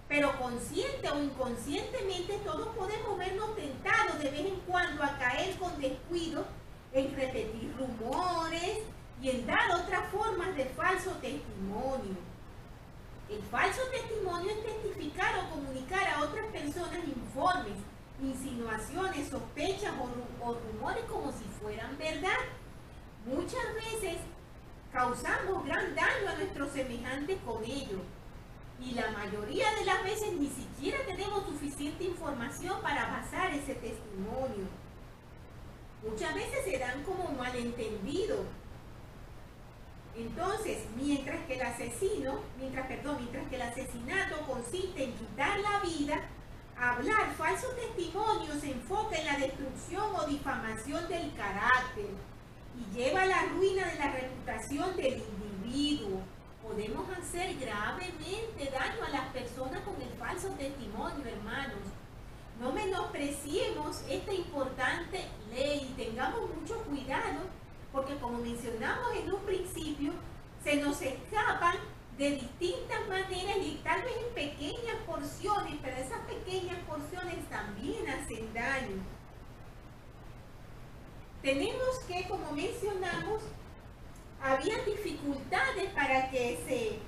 Pero consciente o inconscientemente todos podemos vernos tentados de vez en cuando a caer con descuido en repetir rumores y en dar otras formas de falso testimonio. El falso testimonio es testificar o comunicar a otras personas informes, insinuaciones, sospechas o rumores como si fueran verdad. Muchas veces causamos gran daño a nuestros semejantes con ello. Y la mayoría de las veces ni siquiera tenemos suficiente información para basar ese testimonio. Muchas veces se dan como malentendido. Entonces, mientras que el asesinato consiste en quitar la vida, hablar falso testimonio se enfoca en la destrucción o difamación del carácter y lleva a la ruina de la reputación del individuo. Podemos hacer gravemente daño a las personas con el falso testimonio, hermanos. No menospreciemos esta importante ley, tengamos mucho cuidado, porque como mencionamos en un principio, se nos escapan de distintas maneras y tal vez en pequeñas porciones, pero esas pequeñas porciones también hacen daño. tenemos que, como mencionamos, había dificultades para que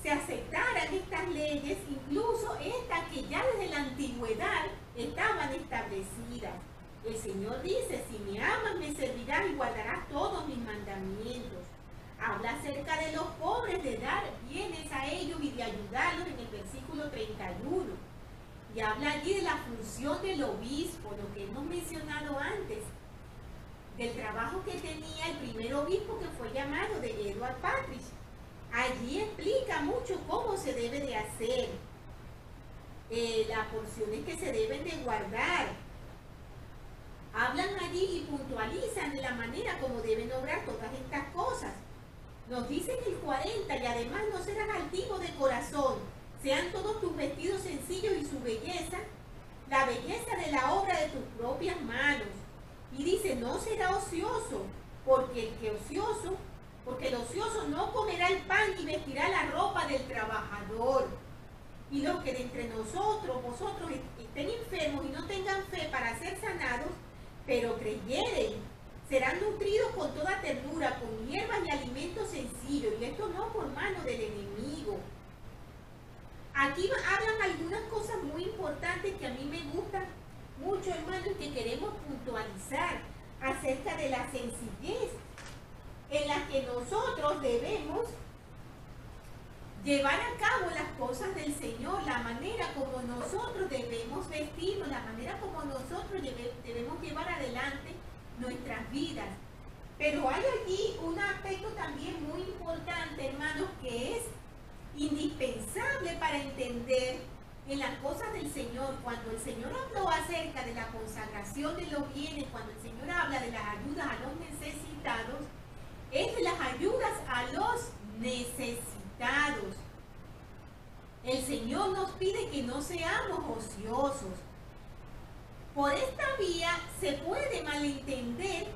se aceptaran estas leyes, incluso estas que ya desde la antigüedad estaban establecidas. El Señor dice, si me amas, me servirás y guardarás todos mis mandamientos. Habla acerca de los pobres, de dar bienes a ellos y de ayudarlos en el versículo 31. Y habla allí de la función del obispo, lo que hemos mencionado antes, del trabajo que tenía el primer obispo que fue llamado de Edward Parrish. Allí explica mucho cómo se debe de hacer, las porciones que se deben de guardar. Hablan allí y puntualizan de la manera como deben obrar todas estas cosas. Nos dicen el 40, y además no serás altivo de corazón, sean todos tus vestidos sencillos y su belleza, la belleza de la obra de tus propias manos. Y dice, no será ocioso, porque el ocioso no comerá el pan ni vestirá la ropa del trabajador. Y los que de entre vosotros estén enfermos y no tengan fe para ser sanados, pero creyeren, serán nutridos con toda ternura, con hierbas y alimentos sencillos, y esto no por mano del enemigo. Aquí hablan algunas cosas muy importantes que a mí me gustan mucho, hermanos, que queremos puntualizar acerca de la sencillez en la que nosotros debemos llevar a cabo las cosas del Señor, la manera como nosotros debemos vestirnos, la manera como nosotros debemos llevar adelante nuestras vidas. Pero hay allí un aspecto también muy importante, hermanos, que es indispensable para entender en las cosas del Señor. Cuando el Señor habló acerca de la consagración de los bienes, cuando el Señor habla de las ayudas a los necesitados, es de las ayudas a los necesitados. El Señor nos pide que no seamos ociosos. Por esta vía se puede malentender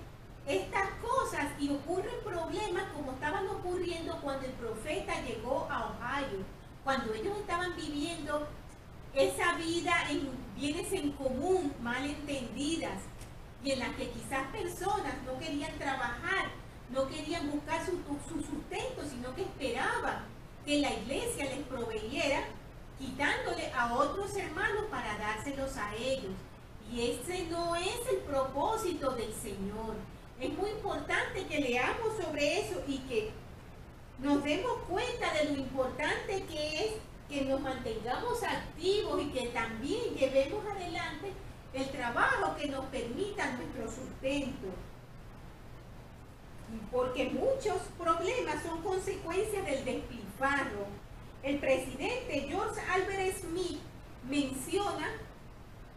estas cosas y ocurren problemas como estaban ocurriendo cuando el profeta llegó a Ohio, cuando ellos estaban viviendo esa vida en bienes en común mal entendidas y en las que quizás personas no querían trabajar, no querían buscar su sustento, sino que esperaban que la iglesia les proveyera, quitándole a otros hermanos para dárselos a ellos. Y ese no es el propósito del Señor. Es muy importante que leamos sobre eso y que nos demos cuenta de lo importante que es que nos mantengamos activos y que también llevemos adelante el trabajo que nos permita nuestro sustento. Porque muchos problemas son consecuencias del despilfarro. El presidente George Albert Smith menciona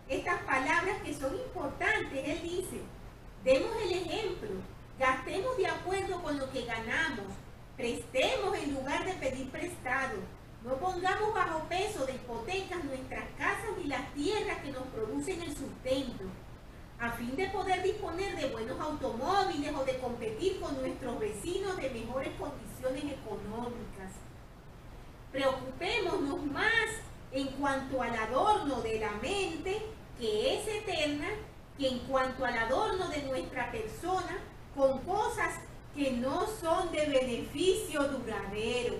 estas palabras que son importantes. Él dice, demos el ejemplo, gastemos de acuerdo con lo que ganamos, prestemos en lugar de pedir prestado, no pongamos bajo peso de hipotecas nuestras casas ni las tierras que nos producen el sustento, a fin de poder disponer de buenos automóviles o de competir con nuestros vecinos de mejores condiciones económicas. Preocupémonos más en cuanto al adorno de la mente, que es eterna, que en cuanto al adorno de nuestra persona, con cosas que no son de beneficio duradero.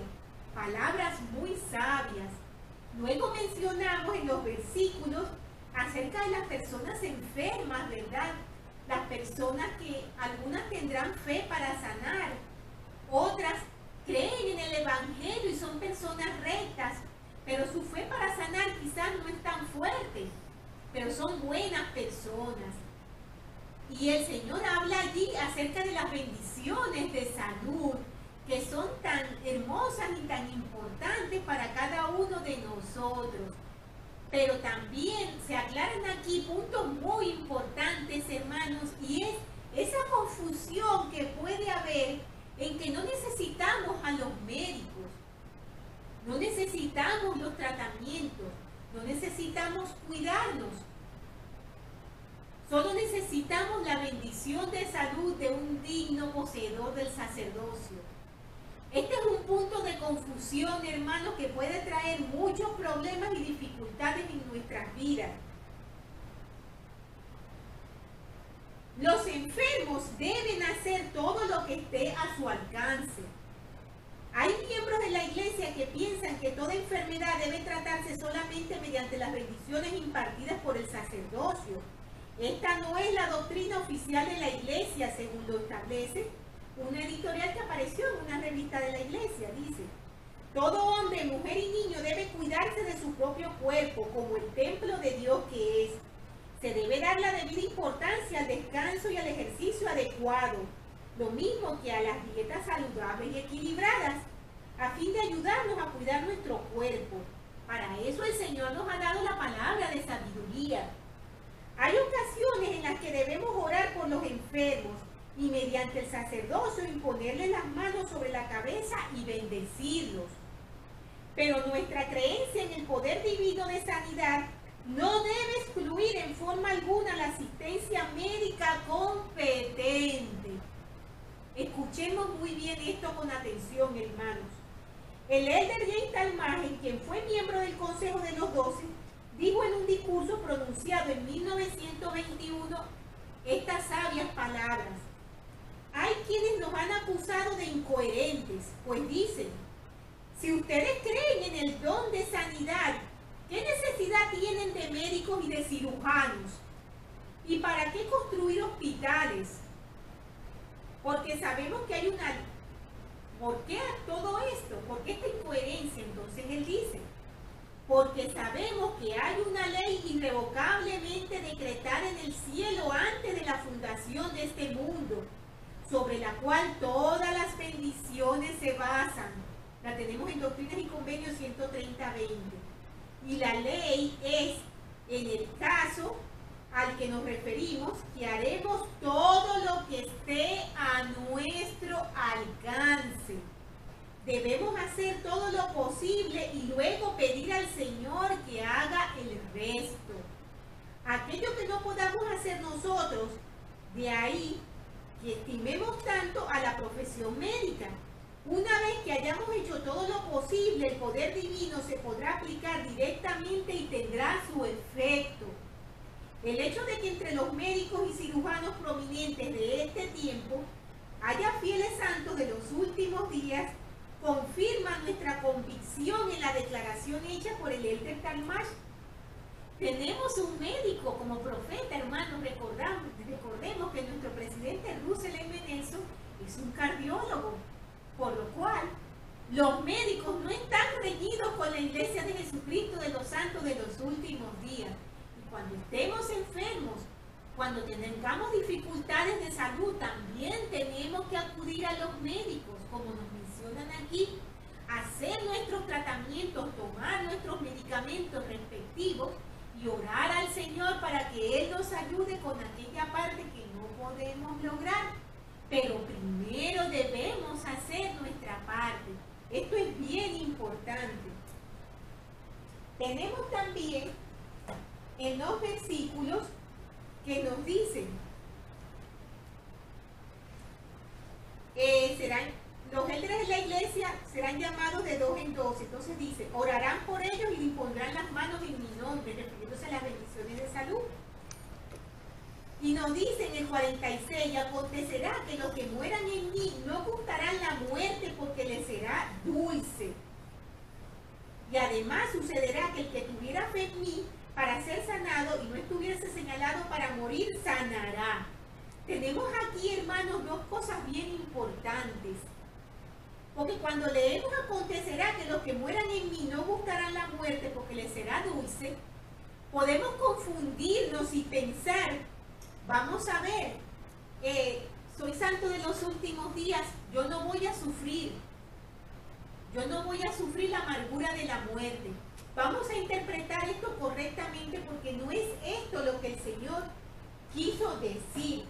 Palabras muy sabias. Luego mencionamos en los versículos acerca de las personas enfermas, ¿verdad? Las personas que algunas tendrán fe para sanar, otras creen en el Evangelio y son personas rectas, pero su fe para sanar quizás no es tan fuerte, pero son buenas personas. Y el Señor habla allí acerca de las bendiciones de salud, que son tan hermosas y tan importantes para cada uno de nosotros. Pero también se aclaran aquí puntos muy importantes, hermanos, y es esa confusión que puede haber en que no necesitamos a los médicos, no necesitamos los tratamientos, no necesitamos cuidarnos. Solo necesitamos la bendición de salud de un digno poseedor del sacerdocio. Este es un punto de confusión, hermanos, que puede traer muchos problemas y dificultades en nuestras vidas. Los enfermos deben hacer todo lo que esté a su alcance. Hay miembros de la iglesia que piensan que toda enfermedad debe tratarse solamente mediante las bendiciones impartidas por el sacerdocio. Esta no es la doctrina oficial de la iglesia, según lo establece una editorial que apareció en una revista de la iglesia. Dice: todo hombre, mujer y niño debe cuidarse de su propio cuerpo como el templo de Dios que es. Se debe dar la debida importancia al descanso y al ejercicio adecuado, lo mismo que a las dietas saludables y equilibradas, a fin de ayudarnos a cuidar nuestro cuerpo. Para eso el Señor nos ha dado la palabra de sabiduría. Hay ocasiones en las que debemos orar por los enfermos y mediante el sacerdocio imponerles las manos sobre la cabeza y bendecirlos. Pero nuestra creencia en el poder divino de sanidad no debe excluir en forma alguna la asistencia médica competente. Escuchemos muy bien esto con atención, hermanos. El elder James Talmage, quien fue miembro del Consejo de los 12, dijo en un discurso pronunciado en 1921 estas sabias palabras: hay quienes nos han acusado de incoherentes, pues dicen: si ustedes creen en el don de sanidad, ¿qué necesidad tienen de médicos y de cirujanos? ¿Y para qué construir hospitales? Porque sabemos que hay una... ¿Por qué todo esto? ¿Por qué esta incoherencia? Entonces él dice: porque sabemos que hay una ley irrevocablemente decretada en el cielo antes de la fundación de este mundo, sobre la cual todas las bendiciones se basan. La tenemos en Doctrinas y Convenios 130-20. Y la ley es, en el caso al que nos referimos, que haremos todo lo que esté a nuestro alcance. Debemos hacer todo lo posible y luego pedir al Señor que haga el resto. Aquello que no podamos hacer nosotros, de ahí que estimemos tanto a la profesión médica. Una vez que hayamos hecho todo lo posible, el poder divino se podrá aplicar directamente y tendrá su efecto. El hecho de que entre los médicos y cirujanos prominentes de este tiempo haya fieles santos de los últimos días confirma nuestra convicción en la declaración hecha por el elder Talmage. Tenemos un médico como profeta, hermanos. Recordemos que nuestro presidente Russell M. Nelson es un cardiólogo, por lo cual los médicos no están reñidos con la Iglesia de Jesucristo de los santos de los últimos días. Y cuando estemos enfermos, cuando tengamos dificultades de salud, también tenemos que acudir a los médicos, como nos mencionan aquí, hacer nuestros tratamientos, tomar nuestros medicamentos respectivos y orar al Señor para que Él nos ayude con aquella parte que no podemos lograr. Pero primero debemos hacer nuestra parte. Esto es bien importante. Tenemos también en los versículos que nos dicen, los líderes de la iglesia serán llamados de 2 en 2. Entonces dice: orarán por ellos y impondrán las manos en mi nombre, refiriéndose a las bendiciones de salud. Y nos dice en el 46: y acontecerá que los que mueran en mí no gustarán la muerte, porque les será dulce. Y además sucederá que el que tuviera fe en mí para ser sanado y no estuviese señalado para morir, sanará. Tenemos aquí, hermanos, dos cosas bien importantes. Porque cuando leemos acontecerá que los que mueran en mí no gustarán la muerte, porque les será dulce, podemos confundirnos y pensar: vamos a ver, soy santo de los últimos días, yo no voy a sufrir. Yo no voy a sufrir la amargura de la muerte. Vamos a interpretar esto correctamente, porque no es esto lo que el Señor quiso decir.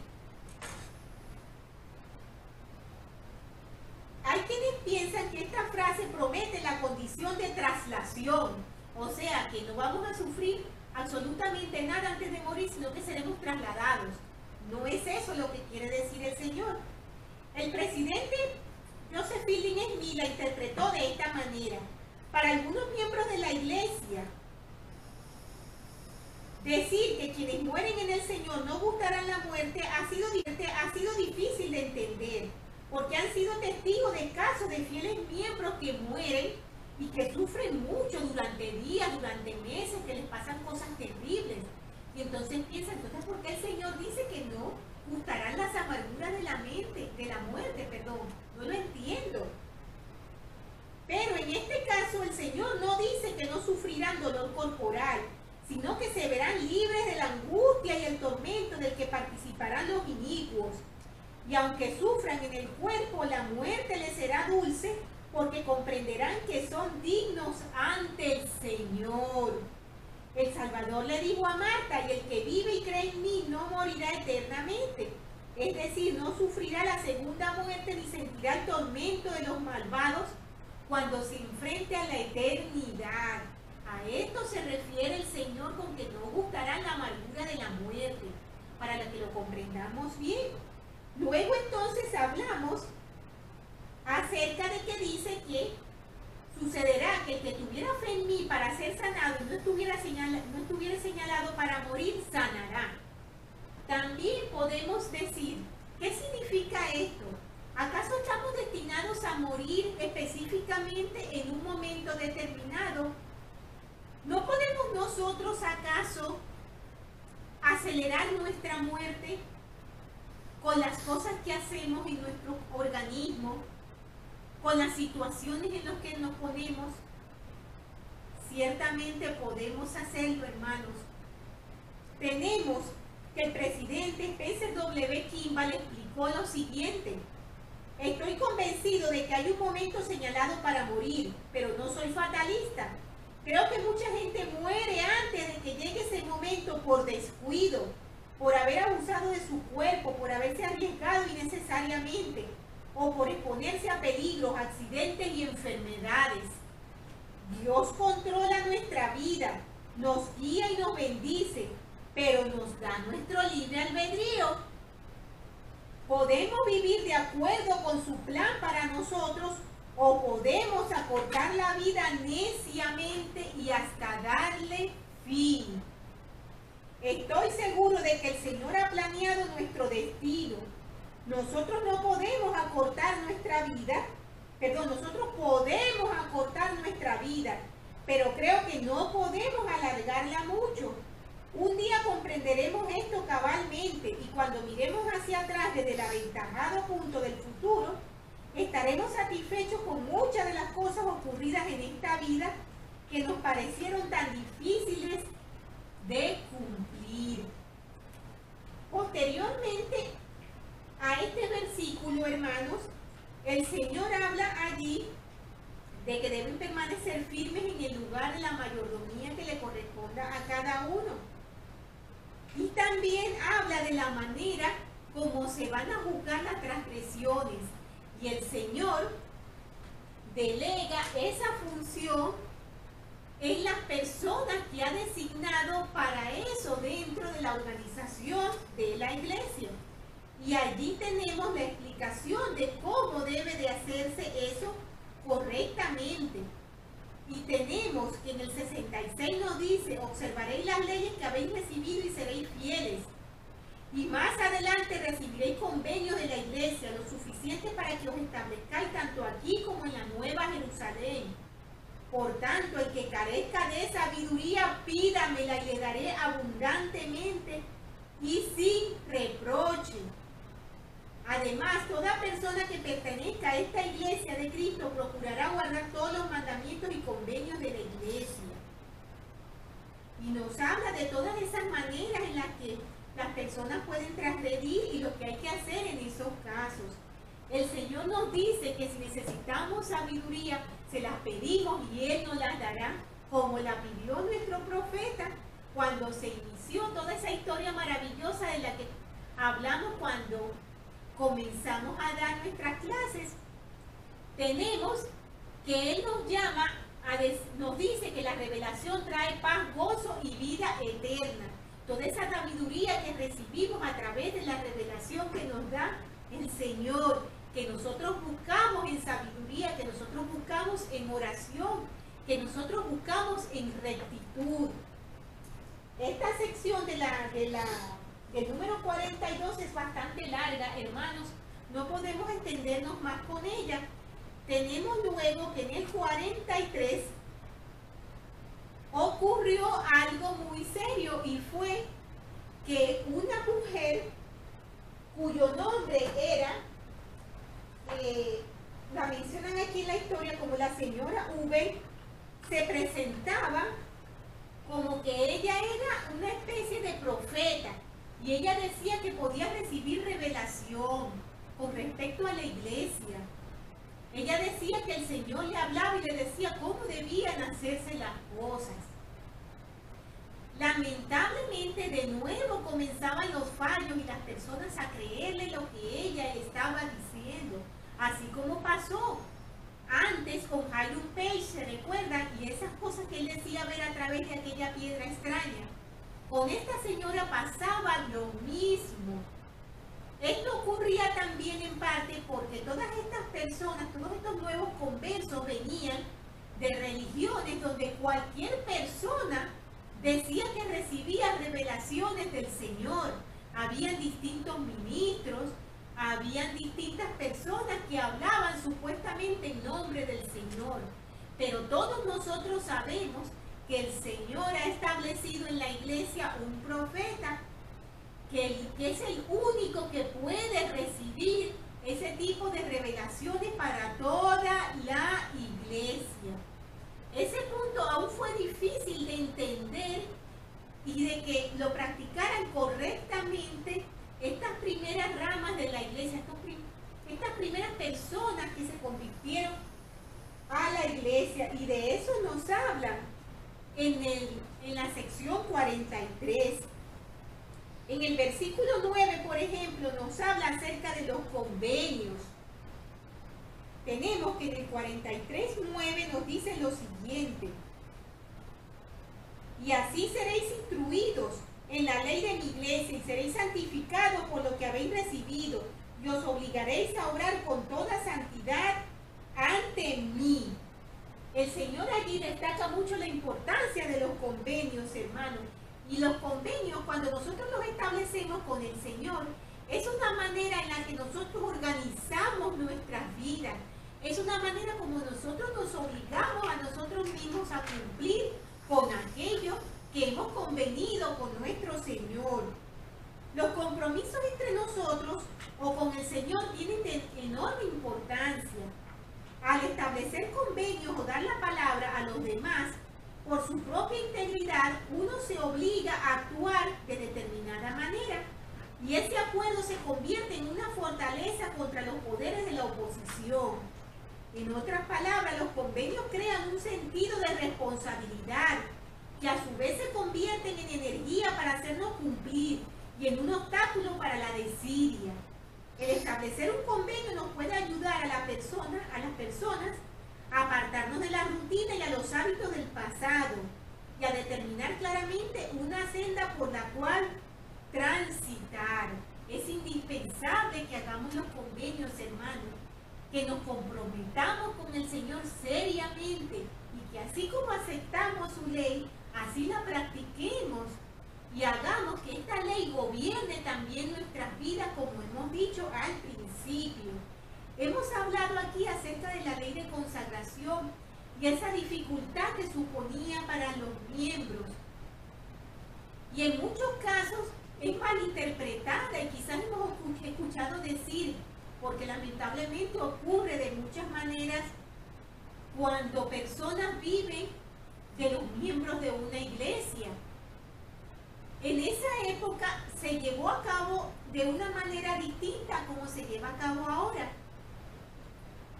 Hay quienes piensan que esta frase promete la condición de traslación, o sea, que no vamos a sufrir absolutamente nada antes de morir, sino que seremos trasladados. No es eso lo que quiere decir el Señor. El presidente Joseph Fielding Smith la interpretó de esta manera. Para algunos miembros de la iglesia, Decir que quienes mueren en el Señor no gustarán la muerte ha sido difícil de entender, porque han sido testigos de casos de fieles miembros que mueren y que sufren mucho durante días, durante meses, que les pasan cosas terribles. Y entonces piensan, entonces, ¿por qué el Señor dice que no gustarán las amarguras de la muerte? No lo entiendo. Pero en este caso el Señor no dice que no sufrirán dolor corporal, sino que se verán libres de la angustia y el tormento del que participarán los inicuos. Y aunque sufran en el cuerpo, la muerte les será dulce, porque comprenderán que son dignos ante el Señor. El Salvador le dijo a Marta, y el que vive y cree en mí no morirá eternamente. Es decir, no sufrirá la segunda muerte ni sentirá el tormento de los malvados cuando se enfrente a la eternidad. A esto se refiere el Señor con que no gustará la amargura de la muerte, para que lo comprendamos bien. Luego entonces hablamos acerca de que dice que sucederá que el que tuviera fe en mí para ser sanado y no estuviera señalado para morir, sanará. También podemos decir, ¿qué significa esto? ¿Acaso estamos destinados a morir específicamente en un momento determinado? ¿No podemos nosotros acaso acelerar nuestra muerte con las cosas que hacemos en nuestro organismo, con las situaciones en las que nos ponemos? Ciertamente podemos hacerlo, hermanos. Tenemos que el presidente Spencer W. Kimball explicó lo siguiente: estoy convencido de que hay un momento señalado para morir, pero no soy fatalista. Creo que mucha gente muere antes de que llegue ese momento por descuido, por haber abusado de su cuerpo, por haberse arriesgado innecesariamente, o por exponerse a peligros, accidentes y enfermedades. Dios controla nuestra vida, nos guía y nos bendice, pero nos da nuestro libre albedrío. Podemos vivir de acuerdo con su plan para nosotros, o podemos acortar la vida neciamente y hasta darle fin. Estoy seguro de que el Señor ha planeado nuestro destino. Nosotros no podemos acortar nuestra vida, nosotros podemos acortar nuestra vida, pero creo que no podemos alargarla mucho. Un día comprenderemos esto cabalmente, y cuando miremos hacia atrás desde el aventajado punto del futuro, estaremos satisfechos con muchas de las cosas ocurridas en esta vida que nos parecieron tan difíciles de cumplir. Posteriormente a este versículo, hermanos, el Señor habla allí de que deben permanecer firmes en el lugar de la mayordomía que le corresponda a cada uno. Y también habla de la manera como se van a juzgar las transgresiones. Y el Señor delega esa función en las personas que ha designado para eso dentro de la organización de la iglesia. Y allí tenemos la explicación de cómo debe de hacerse eso correctamente. Y tenemos que en el 66 nos dice: observaréis las leyes que habéis recibido y seréis fieles. Y más adelante recibiréis convenios de la iglesia, lo suficiente para que os establezcáis tanto aquí como en la Nueva Jerusalén. Por tanto, el que carezca de sabiduría, pídamela y le daré abundantemente y sin reproche. Además, toda persona que pertenezca a esta iglesia de Cristo procurará guardar todos los mandamientos y convenios de la iglesia. Y nos habla de todas esas maneras en las que las personas pueden transgredir y lo que hay que hacer en esos casos. El Señor nos dice que si necesitamos sabiduría, se las pedimos y Él nos las dará, como la pidió nuestro profeta cuando se inició toda esa historia maravillosa de la que hablamos cuando comenzamos a dar nuestras clases. Tenemos que Él nos llama, nos dice que la revelación trae paz, gozo y vida eterna. Toda esa sabiduría que recibimos a través de la revelación que nos da el Señor, que nosotros buscamos en sabiduría, que nosotros buscamos en oración, que nosotros buscamos en rectitud. Esta sección exposición del número 42 es bastante larga, hermanos. No podemos entendernos más con ella. Tenemos luego que en el 43 ocurrió algo muy serio y fue que una mujer cuyo nombre era, la mencionan aquí en la historia como la señora V, se presentaba como que ella era una especie de profeta y ella decía que podía recibir revelación con respecto a la iglesia. Ella decía que el Señor le hablaba y le decía cómo debían hacerse las cosas. Lamentablemente de nuevo comenzaban los fallos y las personas a creerle lo que ella estaba diciendo, así como pasó antes con Hiram Page, ¿se recuerdan? Y esas cosas que él decía ver a través de aquella piedra extraña. Con esta señora pasaba lo mismo. Esto ocurría también en parte porque todas estas personas, todos estos nuevos conversos venían de religiones donde cualquier persona decía que recibía revelaciones del Señor. Habían distintos ministros, habían distintas personas que hablaban supuestamente en nombre del Señor. Pero todos nosotros sabemos que el Señor ha establecido en la iglesia un profeta que es el único que puede recibir ese tipo de revelaciones para toda la iglesia. Ese punto aún fue difícil de entender y de que lo practicaran correctamente estas primeras ramas de la iglesia, estas primeras personas que se convirtieron a la iglesia, y de eso nos hablan en la sección 43. En el versículo 9, por ejemplo, nos habla acerca de los convenios. Tenemos que en el 43:9 nos dice lo siguiente: y así seréis instruidos en la ley de mi iglesia y seréis santificados por lo que habéis recibido y os obligaréis a obrar con toda santidad ante mí. El Señor allí destaca mucho la importancia de los convenios, hermanos. Y los convenios, cuando nosotros los establecemos con el Señor, es una manera en la que nosotros organizamos nuestras vidas. Es una manera como nosotros nos obligamos a nosotros mismos a cumplir con aquello que hemos convenido con nuestro Señor. Los compromisos entre nosotros o con el Señor tienen de enorme importancia. Al establecer convenios o dar la palabra a los demás, por su propia integridad, uno se obliga a actuar de determinada manera. Y ese acuerdo se convierte en una fortaleza contra los poderes de la oposición. En otras palabras, los convenios crean un sentido de responsabilidad, que a su vez se convierten en energía para hacernos cumplir y en un obstáculo para la desidia. El establecer un convenio nos puede ayudar a las personas a apartarnos de la rutina y a los hábitos del pasado y a determinar claramente una senda por la cual transitar. Es indispensable que hagamos los convenios, hermanos, que nos comprometamos con el Señor seriamente y que así como aceptamos su ley, así la practiquemos y hagamos que esta ley gobierne también nuestras vidas, como hemos dicho al principio. Hemos hablado aquí acerca de la ley de consagración y esa dificultad que suponía para los miembros. Y en muchos casos es malinterpretada y quizás hemos escuchado decir, porque lamentablemente ocurre de muchas maneras cuando personas viven de los miembros de una iglesia. En esa época se llevó a cabo de una manera distinta a como se lleva a cabo ahora.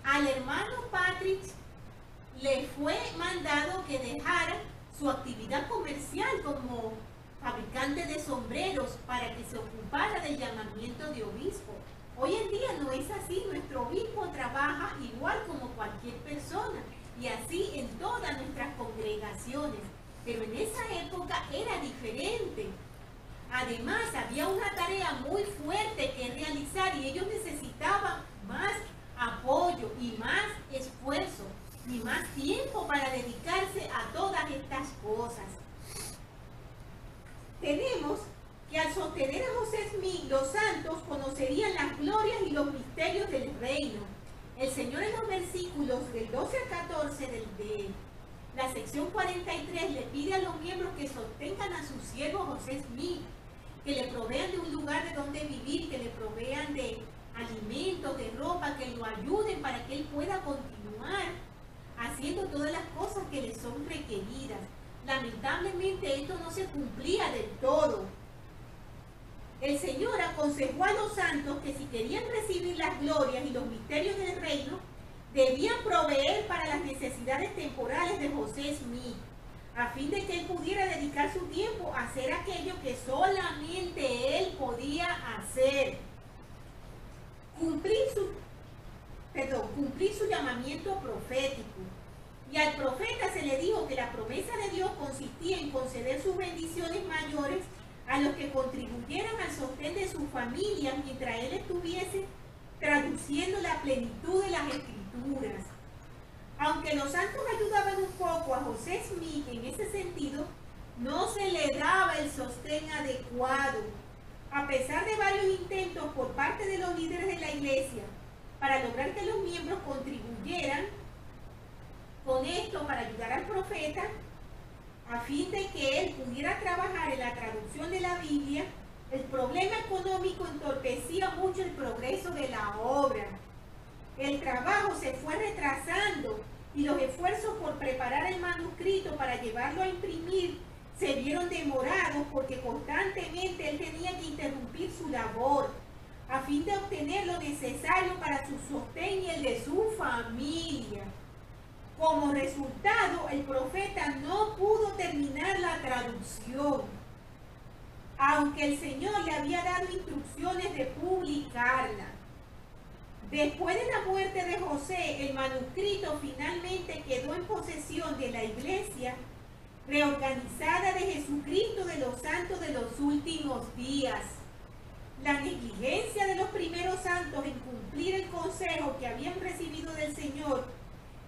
Al hermano Patrick le fue mandado que dejara su actividad comercial como fabricante de sombreros para que se ocupara del llamamiento de obispo. Hoy en día no es así, nuestro obispo trabaja igual como cualquier persona y así en todas nuestras congregaciones, pero en esa época era diferente. Además, había una tarea muy fuerte que realizar y ellos necesitaban más apoyo y más esfuerzo y más tiempo para dedicarse a todas estas cosas. tenemos que al sostener a José Smith, los santos conocerían las glorias y los misterios del reino. El Señor en los versículos del 12 al 14 de la sección 43 le pide a los miembros que sostengan a su siervo José Smith, que le provean de un lugar de donde vivir, que le provean de alimentos, de ropa, que lo ayuden para que él pueda continuar haciendo todas las cosas que le son requeridas. Lamentablemente esto no se cumplía del todo. El Señor aconsejó a los santos que si querían recibir las glorias y los misterios del reino, debían proveer para las necesidades temporales de José Smith, a fin de que él pudiera dedicar su tiempo a hacer aquello que solamente él podía hacer. Cumplir su llamamiento profético. Y al profeta se le dijo que la promesa de Dios consistía en conceder sus bendiciones mayores a los que contribuyeran al sostén de su familia mientras él estuviese traduciendo la plenitud de las Escrituras. Aunque los santos ayudaban un poco a José Smith en ese sentido, no se le daba el sostén adecuado. A pesar de varios intentos por parte de los líderes de la iglesia para lograr que los miembros contribuyeran con esto para ayudar al profeta, a fin de que él pudiera trabajar en la traducción de la Biblia, el problema económico entorpecía mucho el progreso de la obra. El trabajo se fue retrasando y los esfuerzos por preparar el manuscrito para llevarlo a imprimir se vieron demorados porque constantemente él tenía que interrumpir su labor a fin de obtener lo necesario para su sostén y el de su familia. Como resultado, el profeta no pudo terminar la traducción, aunque el Señor le había dado instrucciones de publicarla. Después de la muerte de José, el manuscrito finalmente quedó en posesión de la Iglesia reorganizada de Jesucristo de los santos de los últimos días. La negligencia de los primeros santos en cumplir el consejo que habían recibido del Señor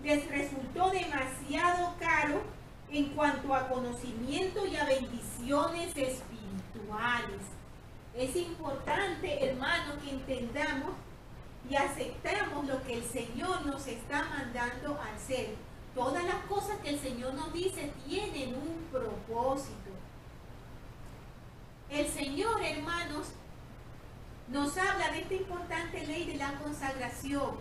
les resultó demasiado caro en cuanto a conocimiento y a bendiciones espirituales. Es importante, hermanos, que entendamos y aceptamos lo que el Señor nos está mandando a hacer. Todas las cosas que el Señor nos dice tienen un propósito. El Señor, hermanos, nos habla de esta importante ley de la consagración.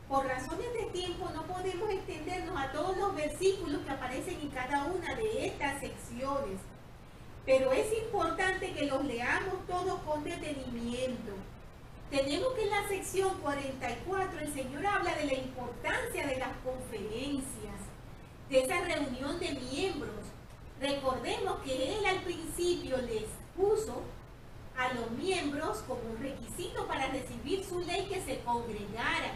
Por razones de tiempo no podemos extendernos a todos los versículos que aparecen en cada una de estas secciones, pero es importante que los leamos todos con detenimiento. Tenemos que en la sección 44 el Señor habla de la importancia de las conferencias, de esa reunión de miembros. Recordemos que Él al principio les puso a los miembros como un requisito para recibir su ley que se congregaran,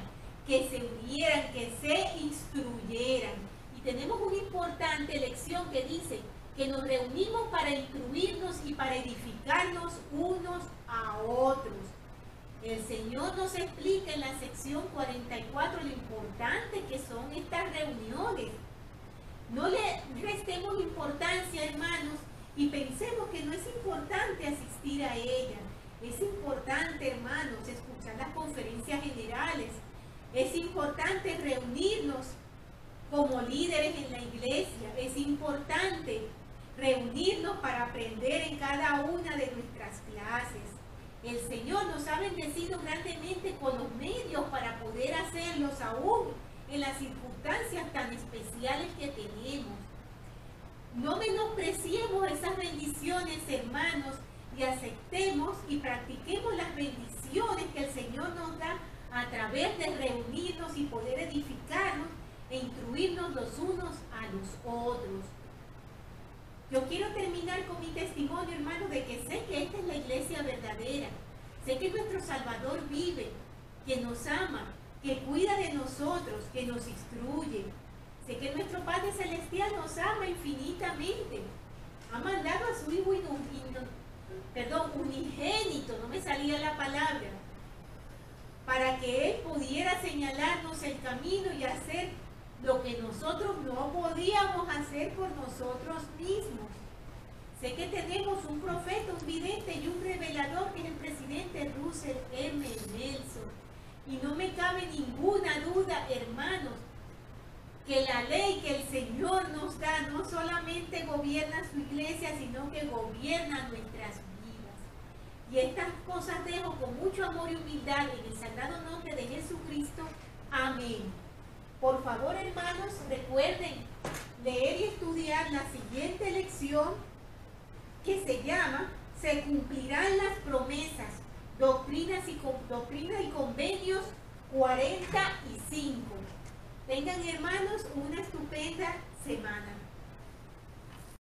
que se unieran, que se instruyeran. Y tenemos una importante lección que dice que nos reunimos para instruirnos y para edificarnos unos a otros. El Señor nos explica en la sección 44 lo importante que son estas reuniones. No le restemos importancia, hermanos, y pensemos que no es importante asistir a ellas. Es importante, hermanos, escuchar las conferencias generales. Es importante reunirnos como líderes en la iglesia. Es importante reunirnos para aprender en cada una de nuestras clases. El Señor nos ha bendecido grandemente con los medios para poder hacerlos aún en las circunstancias tan especiales que tenemos. No menospreciemos esas bendiciones, hermanos, y aceptemos y practiquemos las bendiciones que el Señor nos da a través de reunirnos y poder edificarnos e instruirnos los unos a los otros. Yo quiero terminar con mi testimonio, hermano, de que sé que esta es la iglesia verdadera. Sé que nuestro Salvador vive, que nos ama, que cuida de nosotros, que nos instruye. Sé que nuestro Padre Celestial nos ama infinitamente. Ha mandado a su Hijo unigénito, no me salía la palabra, para que Él pudiera señalarnos el camino y hacer lo que nosotros no podíamos hacer por nosotros mismos. Sé que tenemos un profeta, un vidente y un revelador que es el presidente Russell M. Nelson. Y no me cabe ninguna duda, hermanos, que la ley que el Señor nos da no solamente gobierna su iglesia, sino que gobierna nuestras vidas. Y estas cosas dejo con mucho amor y humildad en el sagrado nombre de Jesucristo. Amén. Por favor, hermanos, recuerden leer y estudiar la siguiente lección que se llama Se cumplirán las promesas, doctrinas y convenios 45. Tengan, hermanos, una estupenda semana.